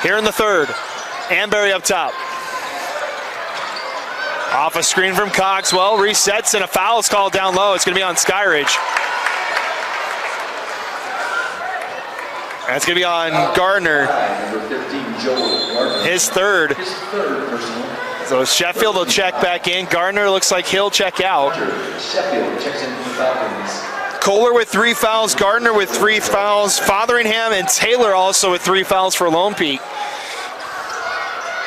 here in the third. Amberry up top. Off a screen from Cogswell, resets, and a foul is called down low. It's going to be on Skyridge. That's going to be on Gardner, his third. So Sheffield will check back in. Gardner looks like he'll check out. Kohler with 3 fouls, Gardner with 3 fouls, Fotheringham and Taylor also with 3 fouls for Lone Peak.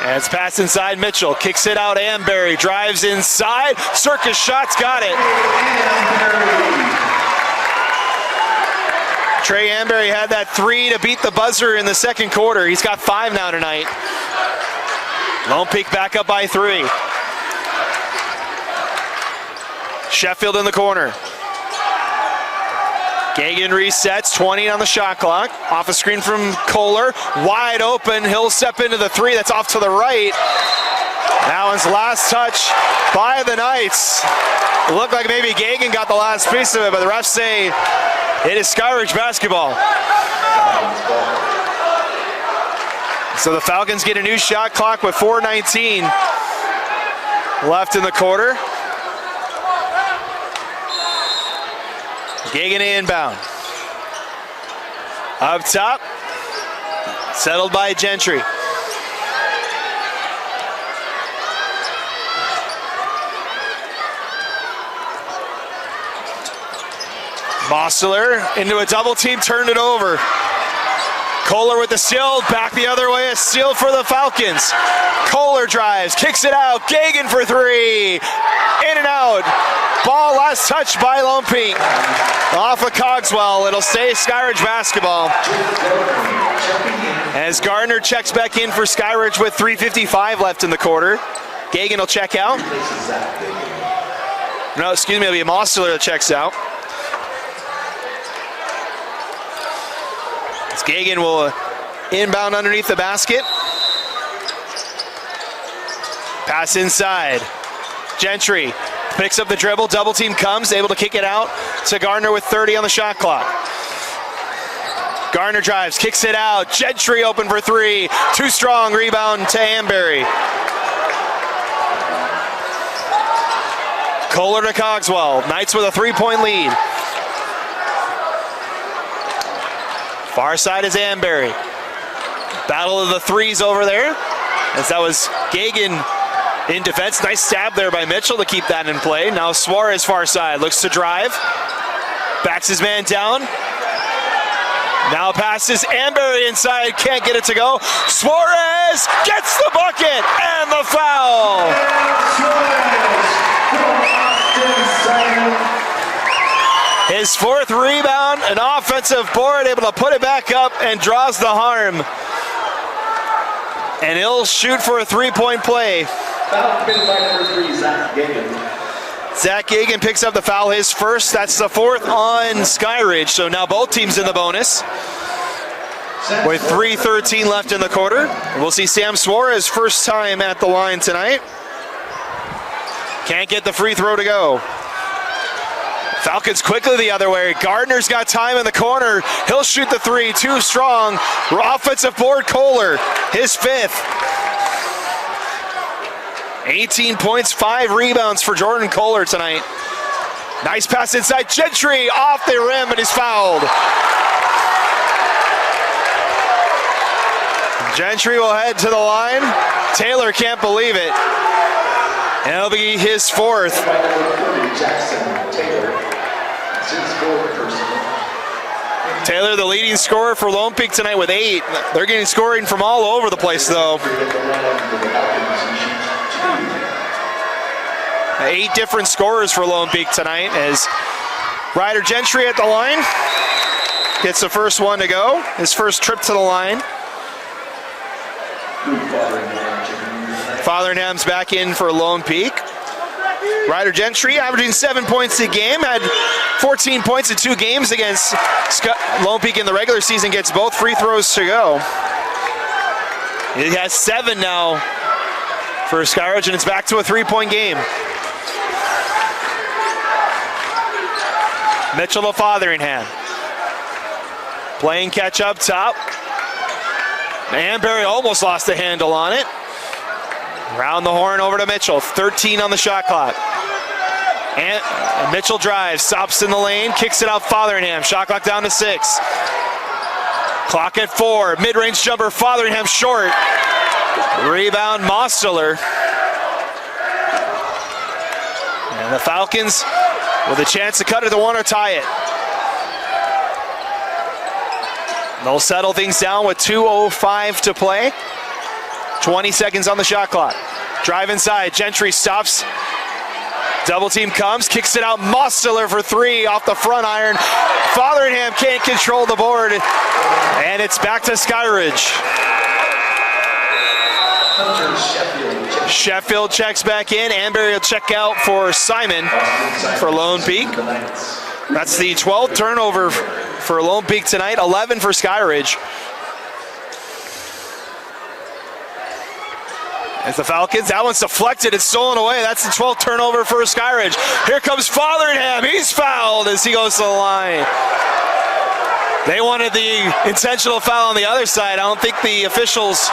And it's passed inside. Mitchell kicks it out. Amberry drives inside. Circus shots, got it. Trey Amberry had that 3 to beat the buzzer in the second quarter. He's got 5 now tonight. Lone Peak back up by 3. Sheffield in the corner. Gagan resets, 20 on the shot clock. Off a screen from Kohler, wide open. He'll step into the 3, that's off to the right. That one's last touch by the Knights. It looked like maybe Gagan got the last piece of it, but the refs say it is Skyridge basketball. So the Falcons get a new shot clock with 4:19 left in the quarter. Gagan inbound. Up top, settled by Gentry. Mosler into a double team, turned it over. Kohler with the steal, back the other way, a steal for the Falcons. Kohler drives, kicks it out, Gagan for 3. In and out. Ball last touch by Lone Peak. Off of Cogswell, it'll stay Skyridge basketball. As Gardner checks back in for Skyridge with 3:55 left in the quarter. Gagan will check out. No, excuse me, it'll be Mosler that checks out. Gagan will inbound underneath the basket. Pass inside. Gentry picks up the dribble, double team comes, able to kick it out to Gardner with 30 on the shot clock. Gardner drives, kicks it out, Gentry open for three, too strong, rebound to Amberry. Kohler to Cogswell, Knights with a 3-point lead. Far side is Amberry. Battle of the threes over there, as that was Gagan in defense. Nice stab there by Mitchell to keep that in play. Now Suarez far side, looks to drive. Backs his man down. Now passes Amberry inside, can't get it to go. Suarez gets the bucket and the foul. His fourth rebound, an offensive board, able to put it back up and draws the harm. And he'll shoot for a 3-point play. Foul committed by number 3, Zach Gagan. Zach Gagan picks up the foul, his first. That's the fourth on Skyridge. So now both teams in the bonus. With 3:13 left in the quarter. We'll see Sam Suarez first time at the line tonight. Can't get the free throw to go. Falcons quickly the other way. Gardner's got time in the corner. He'll shoot the three, too strong. Offensive board, Kohler, his fifth. 18 points, 5 rebounds for Jordan Kohler tonight. Nice pass inside, Gentry off the rim, and he's fouled. Gentry will head to the line. Taylor can't believe it. And it'll be his fourth. Taylor, the leading scorer for Lone Peak tonight with 8. They're getting scoring from all over the place, though. 8 different scorers for Lone Peak tonight as Ryder Gentry at the line gets the first one to go. His first trip to the line. Fotheringham back in for Lone Peak. Ryder Gentry averaging 7 points a game, had 14 points in 2 games against Lone Peak in the regular season, gets both free throws to go. He has 7 now for Skyridge, and it's back to a 3-point game. Mitchell to Fotheringham. Playing catch up top. Amberry almost lost the handle on it. Round the horn over to Mitchell. 13 on the shot clock. And Mitchell drives, stops in the lane, kicks it out Fotheringham. Shot clock down to 6. Clock at 4. Mid-range jumper, Fotheringham short. Rebound, Mosteler. And the Falcons with a chance to cut it to 1 or tie it. They'll settle things down with 2:05 to play. 20 seconds on the shot clock. Drive inside, Gentry stops. Double team comes, kicks it out, Mosteler for 3 off the front iron. Fotheringham can't control the board, and it's back to Skyridge. Sheffield checks back in. Amberry will check out for Simon for Lone Peak. That's the 12th turnover for Lone Peak tonight, 11 for Skyridge. As the Falcons, that one's deflected, it's stolen away. That's the 12th turnover for Skyridge. Here comes Fotheringham, he's fouled as he goes to the line. They wanted the intentional foul on the other side. I don't think the officials,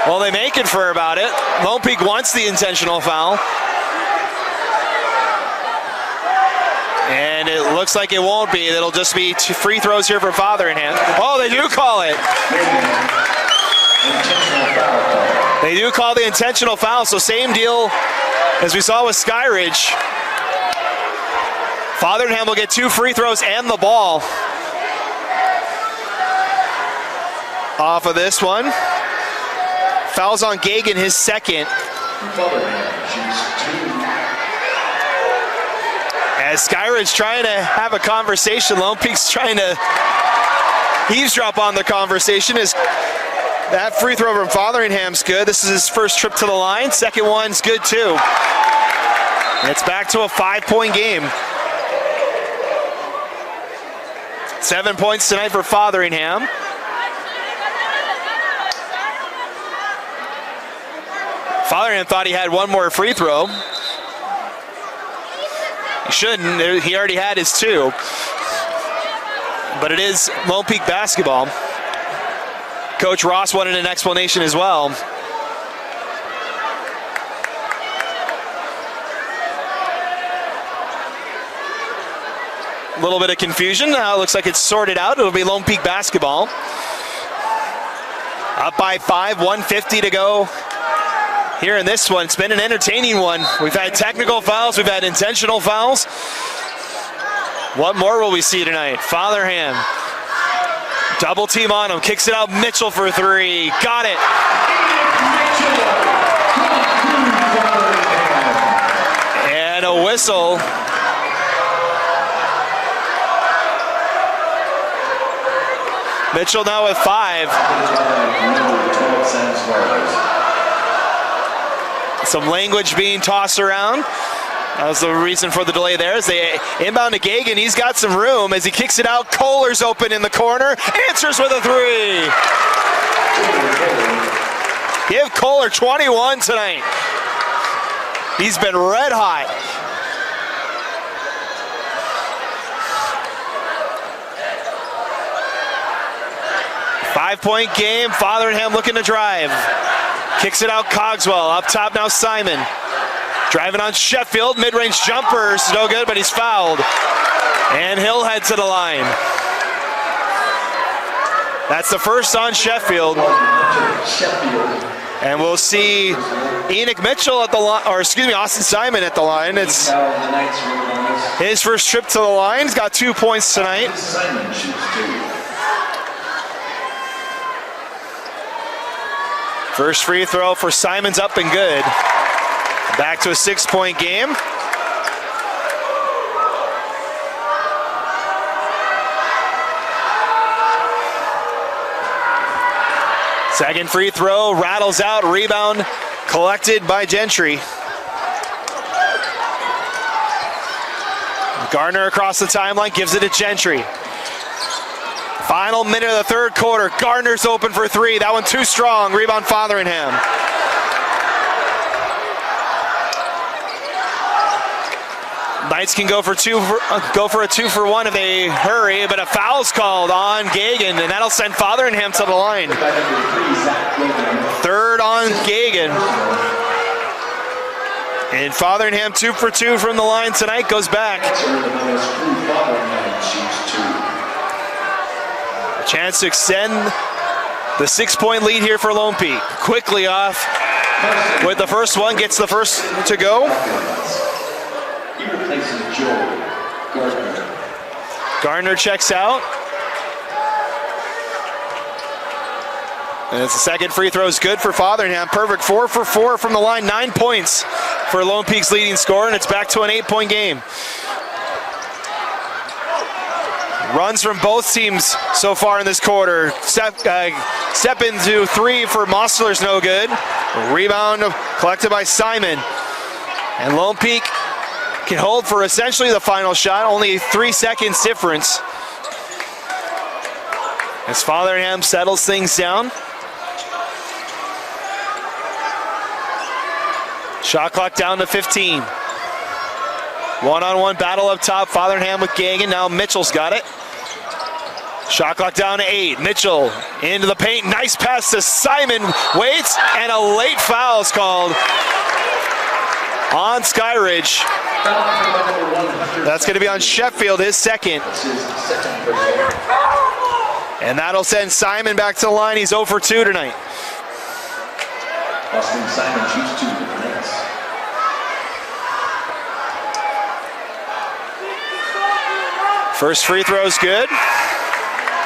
well, they may confer about it. Lone Peak wants the intentional foul. And it looks like it won't be. It'll just be 2 free throws here for Fotheringham. Oh, they do call it. They do call the intentional foul, so same deal as we saw with Skyridge. Fotheringham will get 2 free throws and the ball off of this one. Fouls on Gagan, his second. As Skyridge trying to have a conversation, Lone Peak's trying to eavesdrop on the conversation. Is that free throw from Fotheringham's good. This is his first trip to the line. Second one's good too. And it's back to a 5-point game. 7 points tonight for Fotherham thought he had one more free throw. He shouldn't. He already had his 2. But it is Lone Peak basketball. Coach Ross wanted an explanation as well. A little bit of confusion. Now it looks like it's sorted out. It'll be Lone Peak basketball. Up by 5, 1:50 to go here in this one. It's been an entertaining one. We've had technical fouls. We've had intentional fouls. What more will we see tonight? Fotherham. Double team on him. Kicks it out. Mitchell for 3. Got it. And a whistle. Mitchell now with 5. Some language being tossed around. That was the reason for the delay there. As they inbound to Gagan, he's got some room as he kicks it out. Kohler's open in the corner, answers with a 3. Give Kohler 21 tonight. He's been red hot. Five-point game. Fotherham looking to drive. Kicks it out. Cogswell up top now. Simon driving on Sheffield. Mid-range jumpers no good, but he's fouled. And Hill heads to the line. That's the first on Sheffield. And we'll see Enoch Mitchell at the line, or excuse me, Austin Simon at the line. It's his first trip to the line. He's got 2 points tonight. First free throw for Simon's up and good. Back to a 6-point game. Second free throw, rattles out, rebound collected by Gentry. Gardner across the timeline, gives it to Gentry. Final minute of the third quarter. Gardner's open for 3. That one too strong. Rebound Fotheringham. Knights can go for a 2-for-1 if they hurry, but a foul's called on Gagan, and that'll send Fotheringham to the line. Third on Gagan. And Fotheringham 2-for-2 from the line tonight, goes back. A chance to extend the 6-point lead here for Lone Peak. Quickly off with the first one, gets the first to go. He replaces Joe Gardner. Gardner checks out. And it's the second free throw is good for Fotheringham. Perfect 4 for 4 from the line. 9 points for Lone Peak's leading scorer, and it's back to an 8-point game. Runs from both teams so far in this quarter. Step into 3 for Mostler's no good. Rebound collected by Simon. And Lone Peak can hold for essentially the final shot. Only 3 seconds difference. As Fotheringham settles things down. Shot clock down to 15. One-on-one battle up top. Fotheringham with Gagan. Now Mitchell's got it. Shot clock down to 8. Mitchell into the paint. Nice pass to Simon. Waits, and a late foul is called on Skyridge. That's going to be on Sheffield, his second. And that'll send Simon back to the line. He's 0 for 2 tonight. Austin Simon shoots 2 for the Knights. First free throw is good.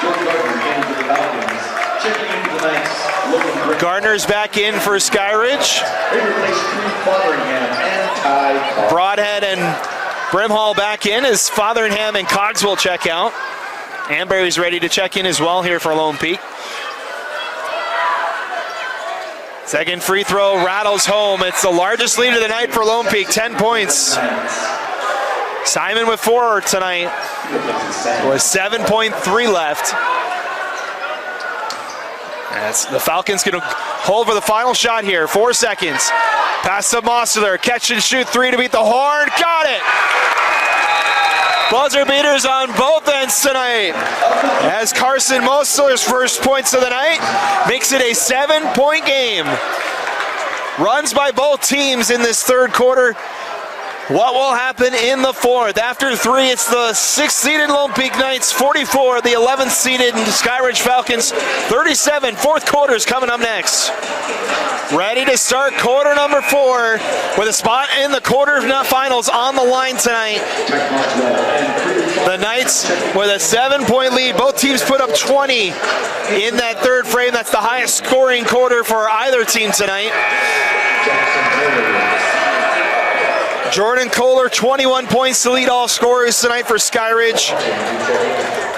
Joe Gardner again for the Falcons. Checking in for the Knights. Gardner's back in for Skyridge. They replace Fotheringham and Ty. Broadhead and Brimhall back in as Fotheringham and Cogswell check out. Amberry's ready to check in as well here for Lone Peak. Second free throw rattles home. It's the largest lead of the night for Lone Peak, 10 points. Simon with 4 tonight with 7.3 left. As the Falcons going to hold for the final shot here. 4 seconds. Pass to Mossler. Catch and shoot 3 to beat the horn. Got it! Buzzer beaters on both ends tonight. As Carson Mossler's first points of the night makes it a 7-point game. Runs by both teams in this third quarter. What will happen in the fourth? After 3, it's the 6th-seeded Lone Peak Knights, 44, the 11th-seeded Skyridge Falcons, 37. Fourth quarter is coming up next. Ready to start quarter number 4 with a spot in the quarterfinals on the line tonight. The Knights with a 7-point lead. Both teams put up 20 in that third frame. That's the highest scoring quarter for either team tonight. Jordan Kohler, 21 points to lead all scorers tonight for Skyridge.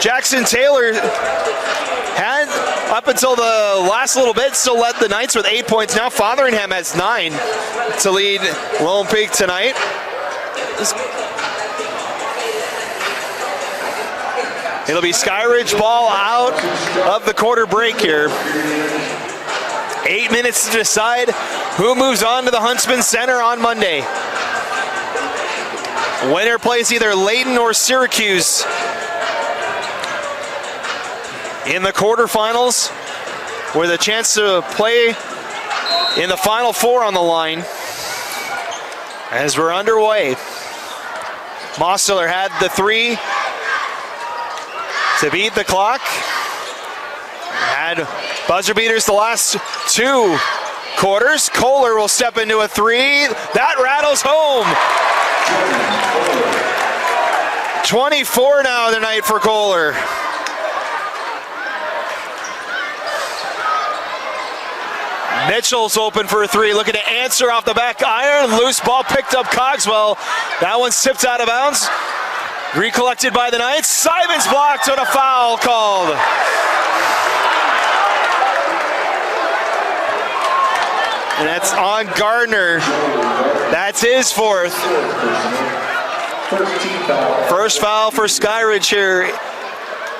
Jackson Taylor had, up until the last little bit, still led the Knights with 8 points. Now Fotheringham has 9 to lead Lone Peak tonight. It'll be Skyridge ball out of the quarter break here. 8 minutes to decide who moves on to the Huntsman Center on Monday. Winner plays either Layton or Syracuse in the quarterfinals, with a chance to play in the Final Four on the line as we're underway. Mossler had the 3 to beat the clock. Had buzzer beaters the last 2 quarters. Kohler will step into a 3. That rattles home. 24 now tonight for Kohler. Mitchell's open for a 3, looking to answer off the back iron. Loose ball picked up Cogswell. That one's tipped out of bounds. Recollected by the Knights. Simon's blocked on a foul called. And that's on Gardner. That's his 4th. First foul for Skyridge here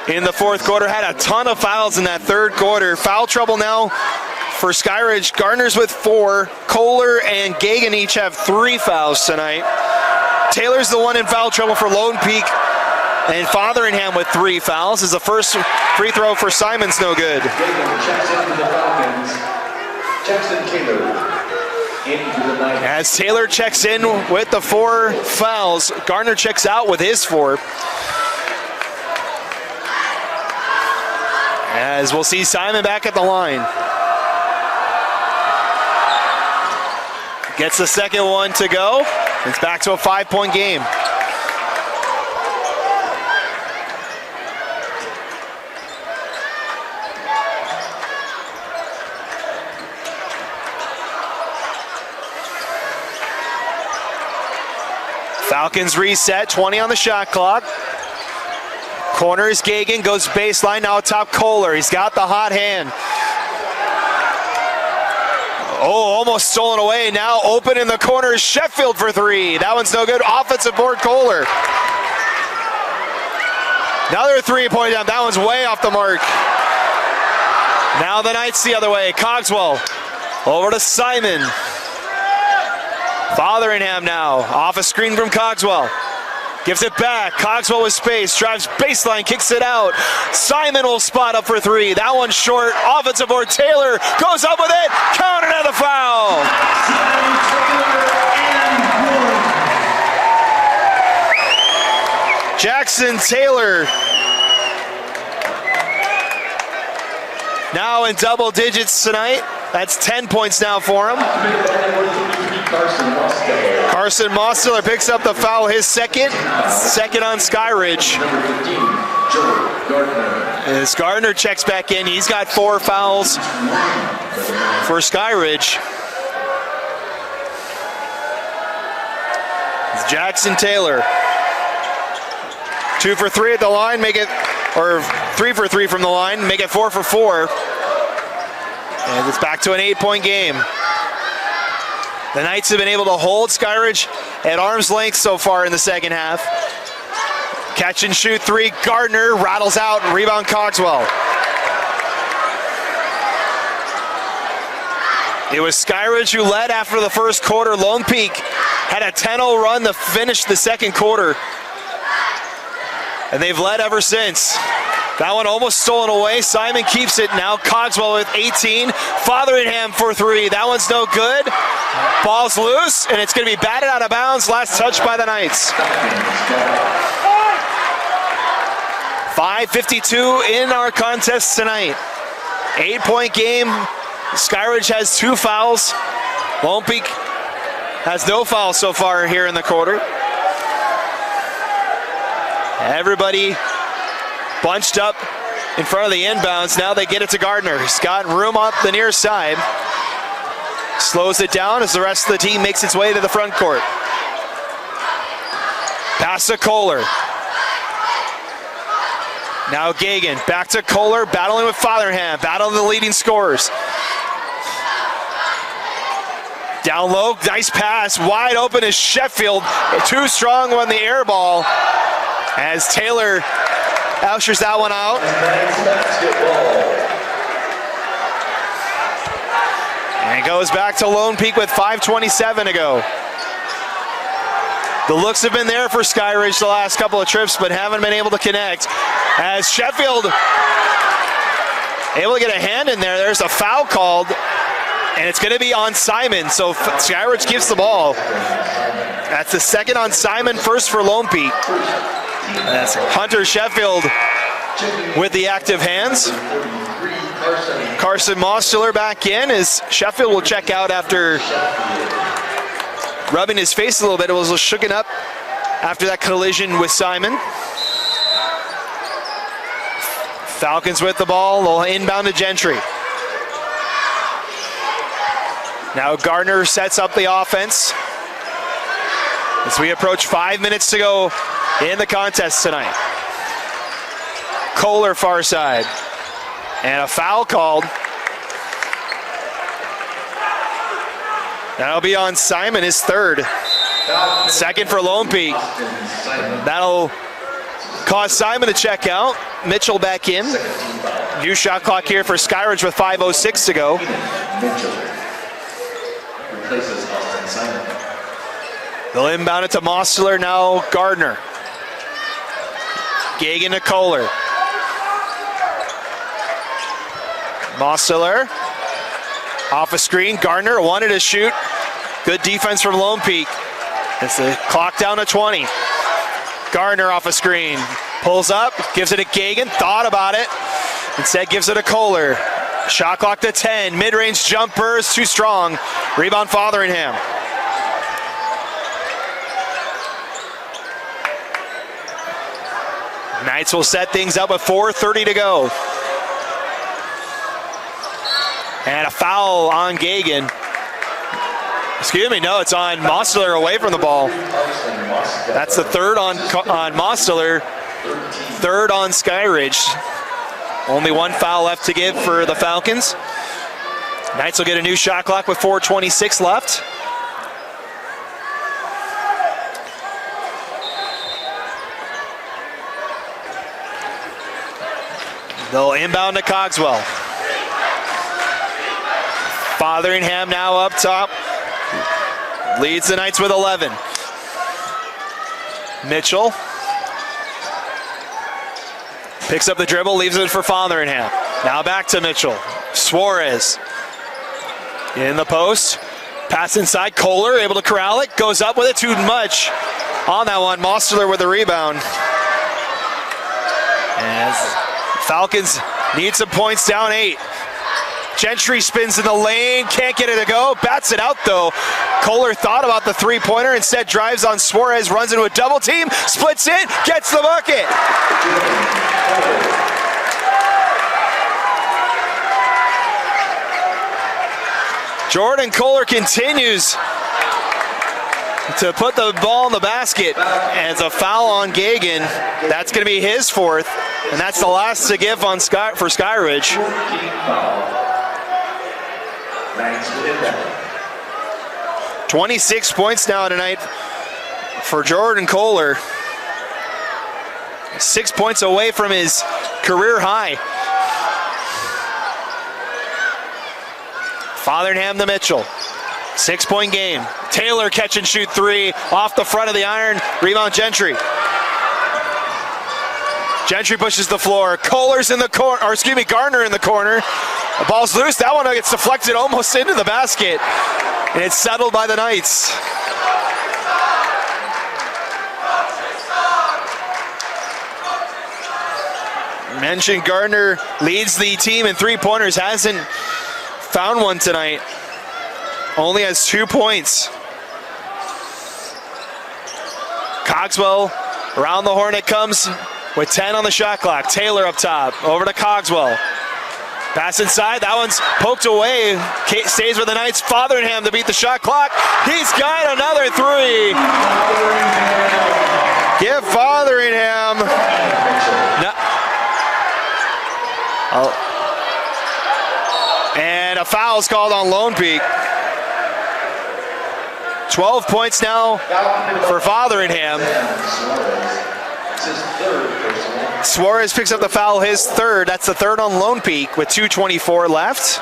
in the fourth quarter. Had a ton of fouls in that third quarter. Foul trouble now for Skyridge. Gardner's with 4. Kohler and Gagan each have 3 fouls tonight. Taylor's the one in foul trouble for Lone Peak. And Fotheringham with 3 fouls. Is the first free throw for Simon's no good. Jackson Taylor. As Taylor checks in with the 4 fouls, Gardner checks out with his 4. As we'll see Simon back at the line. Gets the second one to go. It's back to a 5-point game. Falcons reset, 20 on the shot clock. Corners Gagan, goes baseline, now atop Kohler. He's got the hot hand. Oh, almost stolen away. Now open in the corner, Sheffield for 3. That one's no good. Offensive board, Kohler. Another 3-point down. That one's way off the mark. Now the Knights the other way. Cogswell over to Simon. Fotheringham now, off a screen from Cogswell. Gives it back, Cogswell with space, drives baseline, kicks it out. Simon will spot up for 3. That one's short, offensive board, Taylor goes up with it, counted at the foul. Jackson Taylor now in double digits tonight. That's 10 points now for him. Carson Mossler picks up the foul, his second on Skyridge. As Gardner checks back in, he's got 4 fouls for Skyridge. It's Jackson Taylor. 2 for 3 at the line, make it, or 3 for 3 from the line, make it 4 for 4. And it's back to an 8-point game. The Knights have been able to hold Skyridge at arm's length so far in the second half. Catch and shoot 3, Gardner rattles out, rebound Cogswell. It was Skyridge who led after the first quarter. Lone Peak had a 10-0 run to finish the second quarter. And they've led ever since. That one almost stolen away. Simon keeps it now. Cogswell with 18. Fotheringham for 3. That one's no good. Ball's loose, and it's going to be batted out of bounds. Last touch by the Knights. 5:52 in our contest tonight. 8-point game. Skyridge has 2 fouls. Lone Peak has no fouls so far here in the quarter. Everybody bunched up in front of the inbounds. Now they get it to Gardner. He's got room up the near side. Slows it down as the rest of the team makes its way to the front court. Pass to Kohler. Now Gagan, back to Kohler, battling with Fotheringham, battling the leading scorers. Down low, nice pass, wide open is Sheffield. Too strong on the air ball as Taylor ushers that one out. And it goes back to Lone Peak with 5:27 to go. The looks have been there for Skyridge the last couple of trips, but haven't been able to connect. As Sheffield able to get a hand in there, there's a foul called, and it's going to be on Simon, so Skyridge gives the ball. That's the second on Simon, first for Lone Peak. That's Hunter Sheffield with the active hands. Carson Mostuler back in as Sheffield will check out after rubbing his face a little bit. It was shooken up after that collision with Simon. Falcons with the ball. They'll inbound to Gentry. Now Gardner sets up the offense as we approach 5 minutes to go in the contest tonight. Kohler far side. And a foul called. That'll be on Simon, his third. Second for Lone Peak. That'll cause Simon to check out. Mitchell back in. New shot clock here for Skyridge with 5:06 to go. They'll inbound it to Mostuler, now Gardner. Gagan to Kohler. Mostuler off a screen. Gardner wanted to shoot. Good defense from Lone Peak. It's the clock down to 20. Gardner off a screen. Pulls up, gives it to Gagan. Thought about it. Instead gives it to Kohler. Shot clock to 10. Mid-range jumper is too strong. Rebound Fotheringham. Knights will set things up with 4:30 to go. And a foul on Gagan. Excuse me, no, it's on Mostuler away from the ball. That's the third on Mostuler, third on Skyridge. Only one foul left to give for the Falcons. Knights will get a new shot clock with 4:26 left. They'll inbound to Cogswell. Fotheringham now up top. Leads the Knights with 11. Mitchell picks up the dribble, leaves it for Fotheringham. Now back to Mitchell. Suarez in the post. Pass inside. Kohler able to corral it. Goes up with it. Too much on that one. Mostuler with the rebound. As Falcons need some points, down 8. Gentry spins in the lane, can't get it to go, bats it out though. Kohler thought about the three-pointer, instead drives on Suarez, runs into a double team, splits it, gets the bucket. Jordan Kohler continues to put the ball in the basket as a foul on Gagan. That's going to be his fourth, and that's the last to give on for Skyridge. 26 points now tonight for Jordan Kohler. 6 points away from his career high. Fotheringham to Mitchell. 6-point game. Taylor catch and shoot three off the front of the iron. Rebound Gentry. Gentry pushes the floor. Kohler's in the corner, or excuse me, Gardner in the corner. The ball's loose. That one gets deflected almost into the basket. And it's settled by the Knights. Mentioned Gardner leads the team in three-pointers. Hasn't found one tonight. Only has 2 points. Cogswell around the horn it comes with 10 on the shot clock. Taylor up top, over to Cogswell. Pass inside, that one's poked away. Stays with the Knights. Fotheringham to beat the shot clock. He's got another three. Give Fotheringham. No. Oh. And a foul's called on Lone Peak. 12 points now for Fotheringham. Suarez picks up the foul, his third. That's the third on Lone Peak with 2:24 left.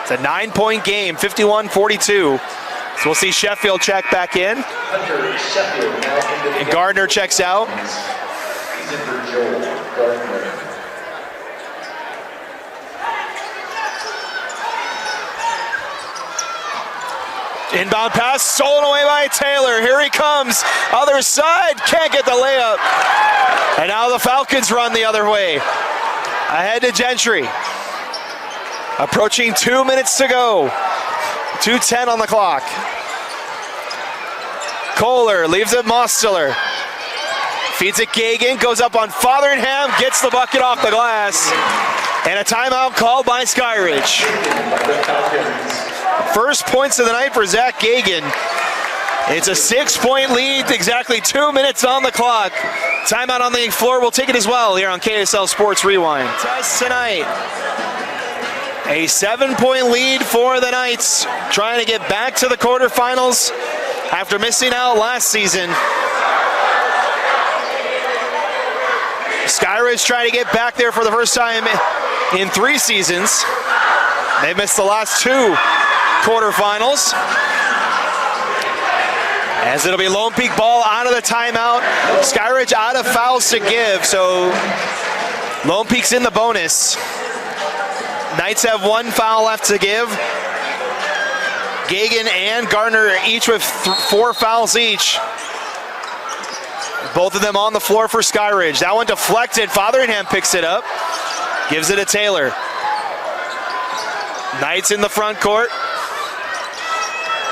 It's a 9-point game, 51-42. So we'll see Sheffield check back in. And Gardner checks out. Inbound pass, stolen away by Taylor. Here he comes. Other side, can't get the layup. And now the Falcons run the other way. Ahead to Gentry. Approaching 2 minutes to go. 2:10 on the clock. Kohler leaves it Mostler. Feeds it Gagan, goes up on Fotheringham, gets the bucket off the glass. And a timeout called by Skyridge. First points of the night for Zach Gagan. It's a 6-point lead, exactly 2 minutes on the clock. Timeout on the floor, we'll take it as well here on KSL Sports Rewind. Test tonight. A 7-point lead for the Knights, trying to get back to the quarterfinals after missing out last season. Skyridge trying to get back there for the first time in 3 seasons. They missed the last 2 quarterfinals. As it'll be Lone Peak ball out of the timeout. Skyridge out of fouls to give, so Lone Peak's in the bonus. Knights have 1 foul left to give. Gagan and Gardner each with 4 fouls each. Both of them on the floor for Skyridge. That one deflected. Fotheringham picks it up. Gives it to Taylor. Knights in the front court.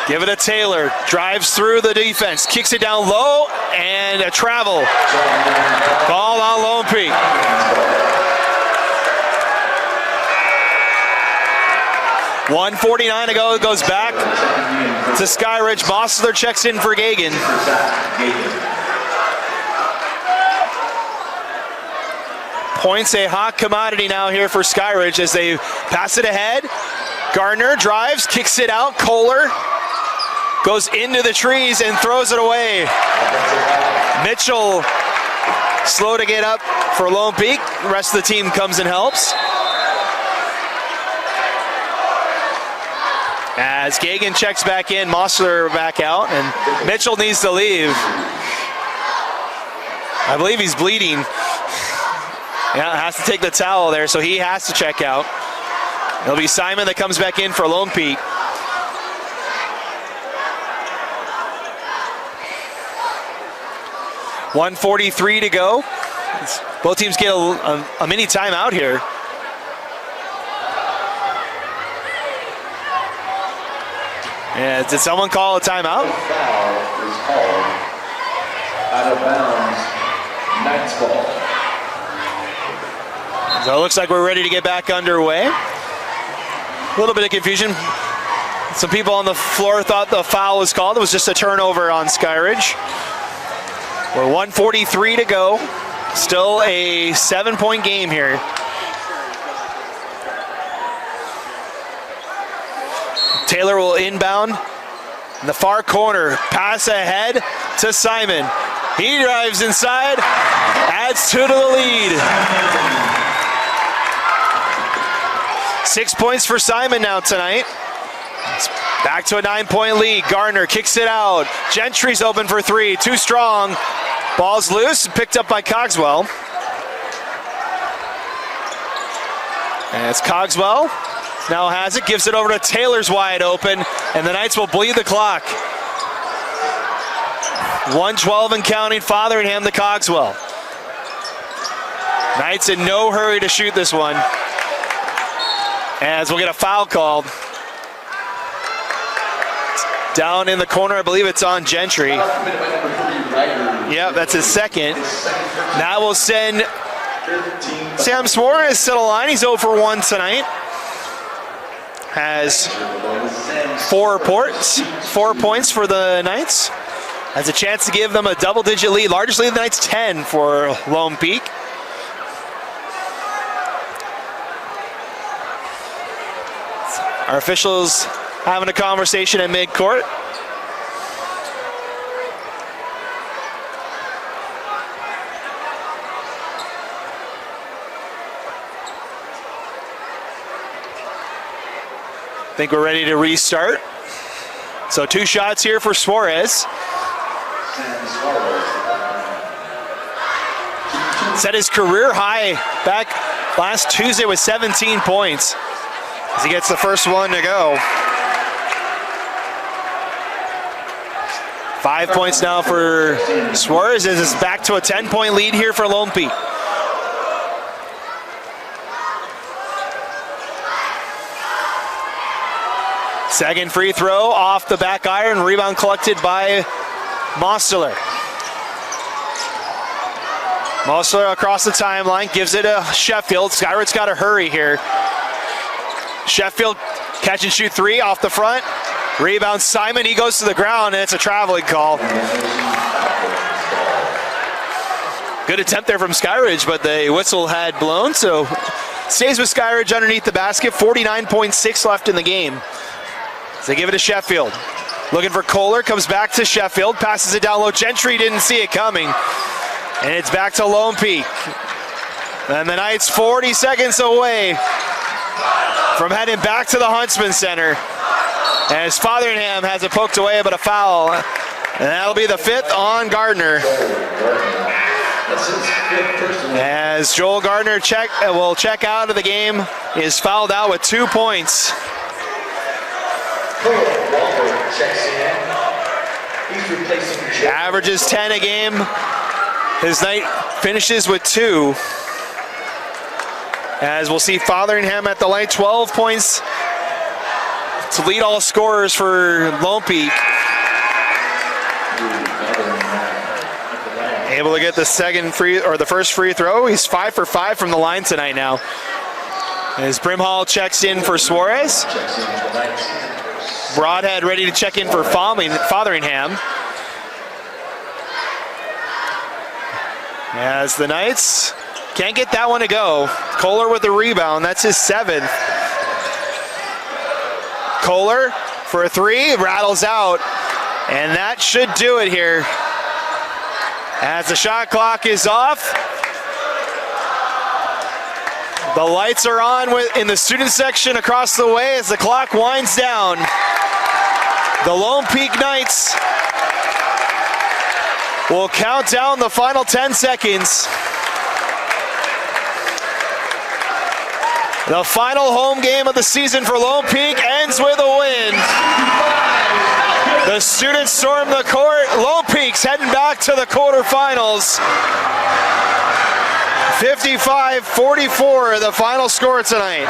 Give it to Taylor. Drives through the defense. Kicks it down low. And a travel. Called on Lone Peak. .149 to go. It goes back to Skyridge. Mostler checks in for Gagan. Points a hot commodity now here for Skyridge as they pass it ahead. Gardner drives, kicks it out. Kohler goes into the trees and throws it away. Mitchell slow to get up for Lone Peak. The rest of the team comes and helps. As Gagan checks back in, Mostler back out, and Mitchell needs to leave. I believe he's bleeding. Yeah, has to take the towel there, so he has to check out. It'll be Simon that comes back in for Lone Peak. .143 to go. Both teams get a mini timeout here. Yeah, did someone call a timeout? Foul is called out of bounds. Knights ball. So it looks like we're ready to get back underway. A little bit of confusion. Some people on the floor thought the foul was called. It was just a turnover on Skyridge. We're .143 to go. Still a 7-point game here. Taylor will inbound in the far corner. Pass ahead to Simon. He drives inside, adds 2 to the lead. 6 points for Simon now tonight. It's back to a 9-point lead. Gardner kicks it out. Gentry's open for three. Too strong. Ball's loose, picked up by Cogswell. And it's Cogswell. Now has it, gives it over to Taylor's wide open, and the Knights will bleed the clock. 1:12 and counting, Fotheringham to Cogswell. Knights in no hurry to shoot this one, as we'll get a foul called. Down in the corner, I believe it's on Gentry. Yep, that's his second. That will send Sam Suarez to the line. He's 0 for 1 tonight. Has 4 points for the Knights. Has a chance to give them a double-digit lead. Largest lead of the Knights, 10 for Lone Peak. Our officials having a conversation at midcourt. I think we're ready to restart. So 2 shots here for Suarez. Set his career high back last Tuesday with 17 points. As he gets the first one to go. 5 points now for Suarez as it's back to a 10-point lead here for Lone Peak. Second free throw off the back iron, rebound collected by Mosteler. Mosteler across the timeline, gives it to Sheffield. Skyridge's got to hurry here. Sheffield catch and shoot 3 off the front. Rebound Simon, he goes to the ground, and it's a traveling call. Good attempt there from Skyridge, but the whistle had blown, so stays with Skyridge underneath the basket. 49.6 left in the game. So they give it to Sheffield. Looking for Kohler, comes back to Sheffield, passes it down low. Gentry didn't see it coming. And it's back to Lone Peak. And the Knights 40 seconds away from heading back to the Huntsman Center. As Fotheringham has it poked away, but a foul. And that'll be the 5th on Gardner. As Joel Gardner will check out of the game, he is fouled out with 2 points. Averages 10 a game. His night finishes with 2. As we'll see Fotheringham at the line, 12 points to lead all scorers for Lone Peak. Able to get the first free throw. He's 5 for 5 from the line tonight now. As Brimhall checks in for Suarez. Broadhead ready to check in for Fotheringham. As the Knights can't get that one to go. Kohler with the rebound, that's his 7th. Kohler for a 3, rattles out, and that should do it here. As the shot clock is off, the lights are on in the student section across the way as the clock winds down. The Lone Peak Knights will count down the final 10 seconds. The final home game of the season for Lone Peak ends with a win. The students storm the court. Lone Peak's heading back to the quarterfinals. 55-44, the final score tonight.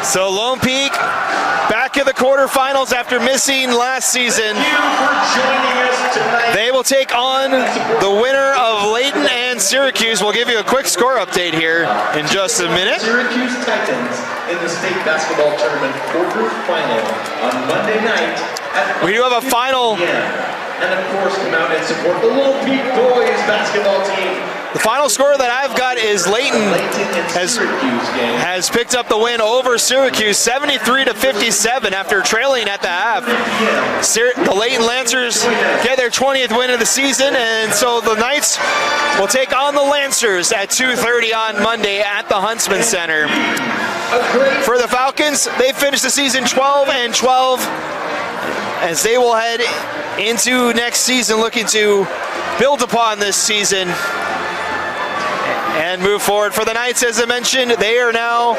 So Lone Peak back in the quarterfinals after missing last season. They will take on the winner of Layton and Syracuse. We'll give you a quick score update here in just a minute. Syracuse Titans in the state basketball tournament quarterfinal on Monday night. We do have a final. And of course, come out and support the Lone Peak boys basketball team. The final score that I've got is Layton has picked up the win over Syracuse, 73-57 after trailing at the half. The Layton Lancers get their 20th win of the season, and so the Knights will take on the Lancers at 2:30 on Monday at the Huntsman Center. For the Falcons, they finished the season 12-12 as they will head into next season looking to build upon this season and move forward. For the Knights, as I mentioned, they are now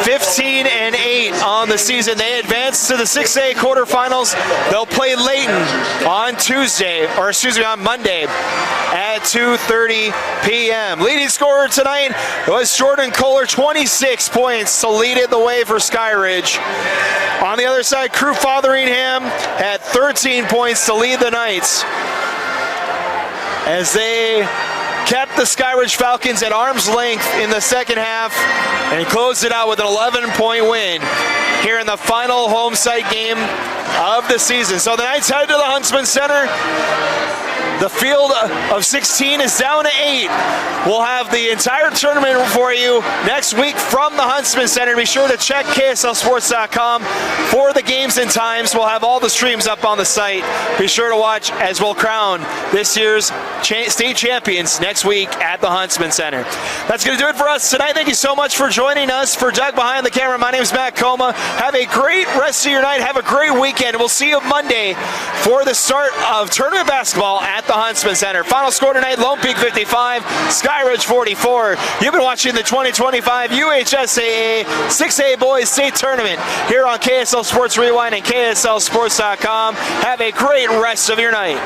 15-8 on the season. They advance to the 6A quarterfinals. They'll play Layton on Monday at 2:30 p.m. Leading scorer tonight was Jordan Kohler, 26 points to lead it the way for Skyridge. On the other side, Crew Fotheringham had 13 points to lead the Knights as they kept the Skyridge Falcons at arm's length in the second half and closed it out with an 11-point win here in the final home site game of the season. So the Knights head to the Huntsman Center. The field of 16 is down to 8. We'll have the entire tournament for you next week from the Huntsman Center. Be sure to check KSLSports.com for the games and times. We'll have all the streams up on the site. Be sure to watch as we'll crown this year's state champions next week at the Huntsman Center. That's going to do it for us tonight. Thank you so much for joining us. For Doug behind the camera, my name is Matt Coma. Have a great rest of your night. Have a great weekend. We'll see you Monday for the start of tournament basketball at the Huntsman Center. Final score tonight, Lone Peak 55, Skyridge 44. You've been watching the 2025 UHSAA 6A Boys State Tournament here on KSL Sports Rewind and KSLSports.com. Have a great rest of your night.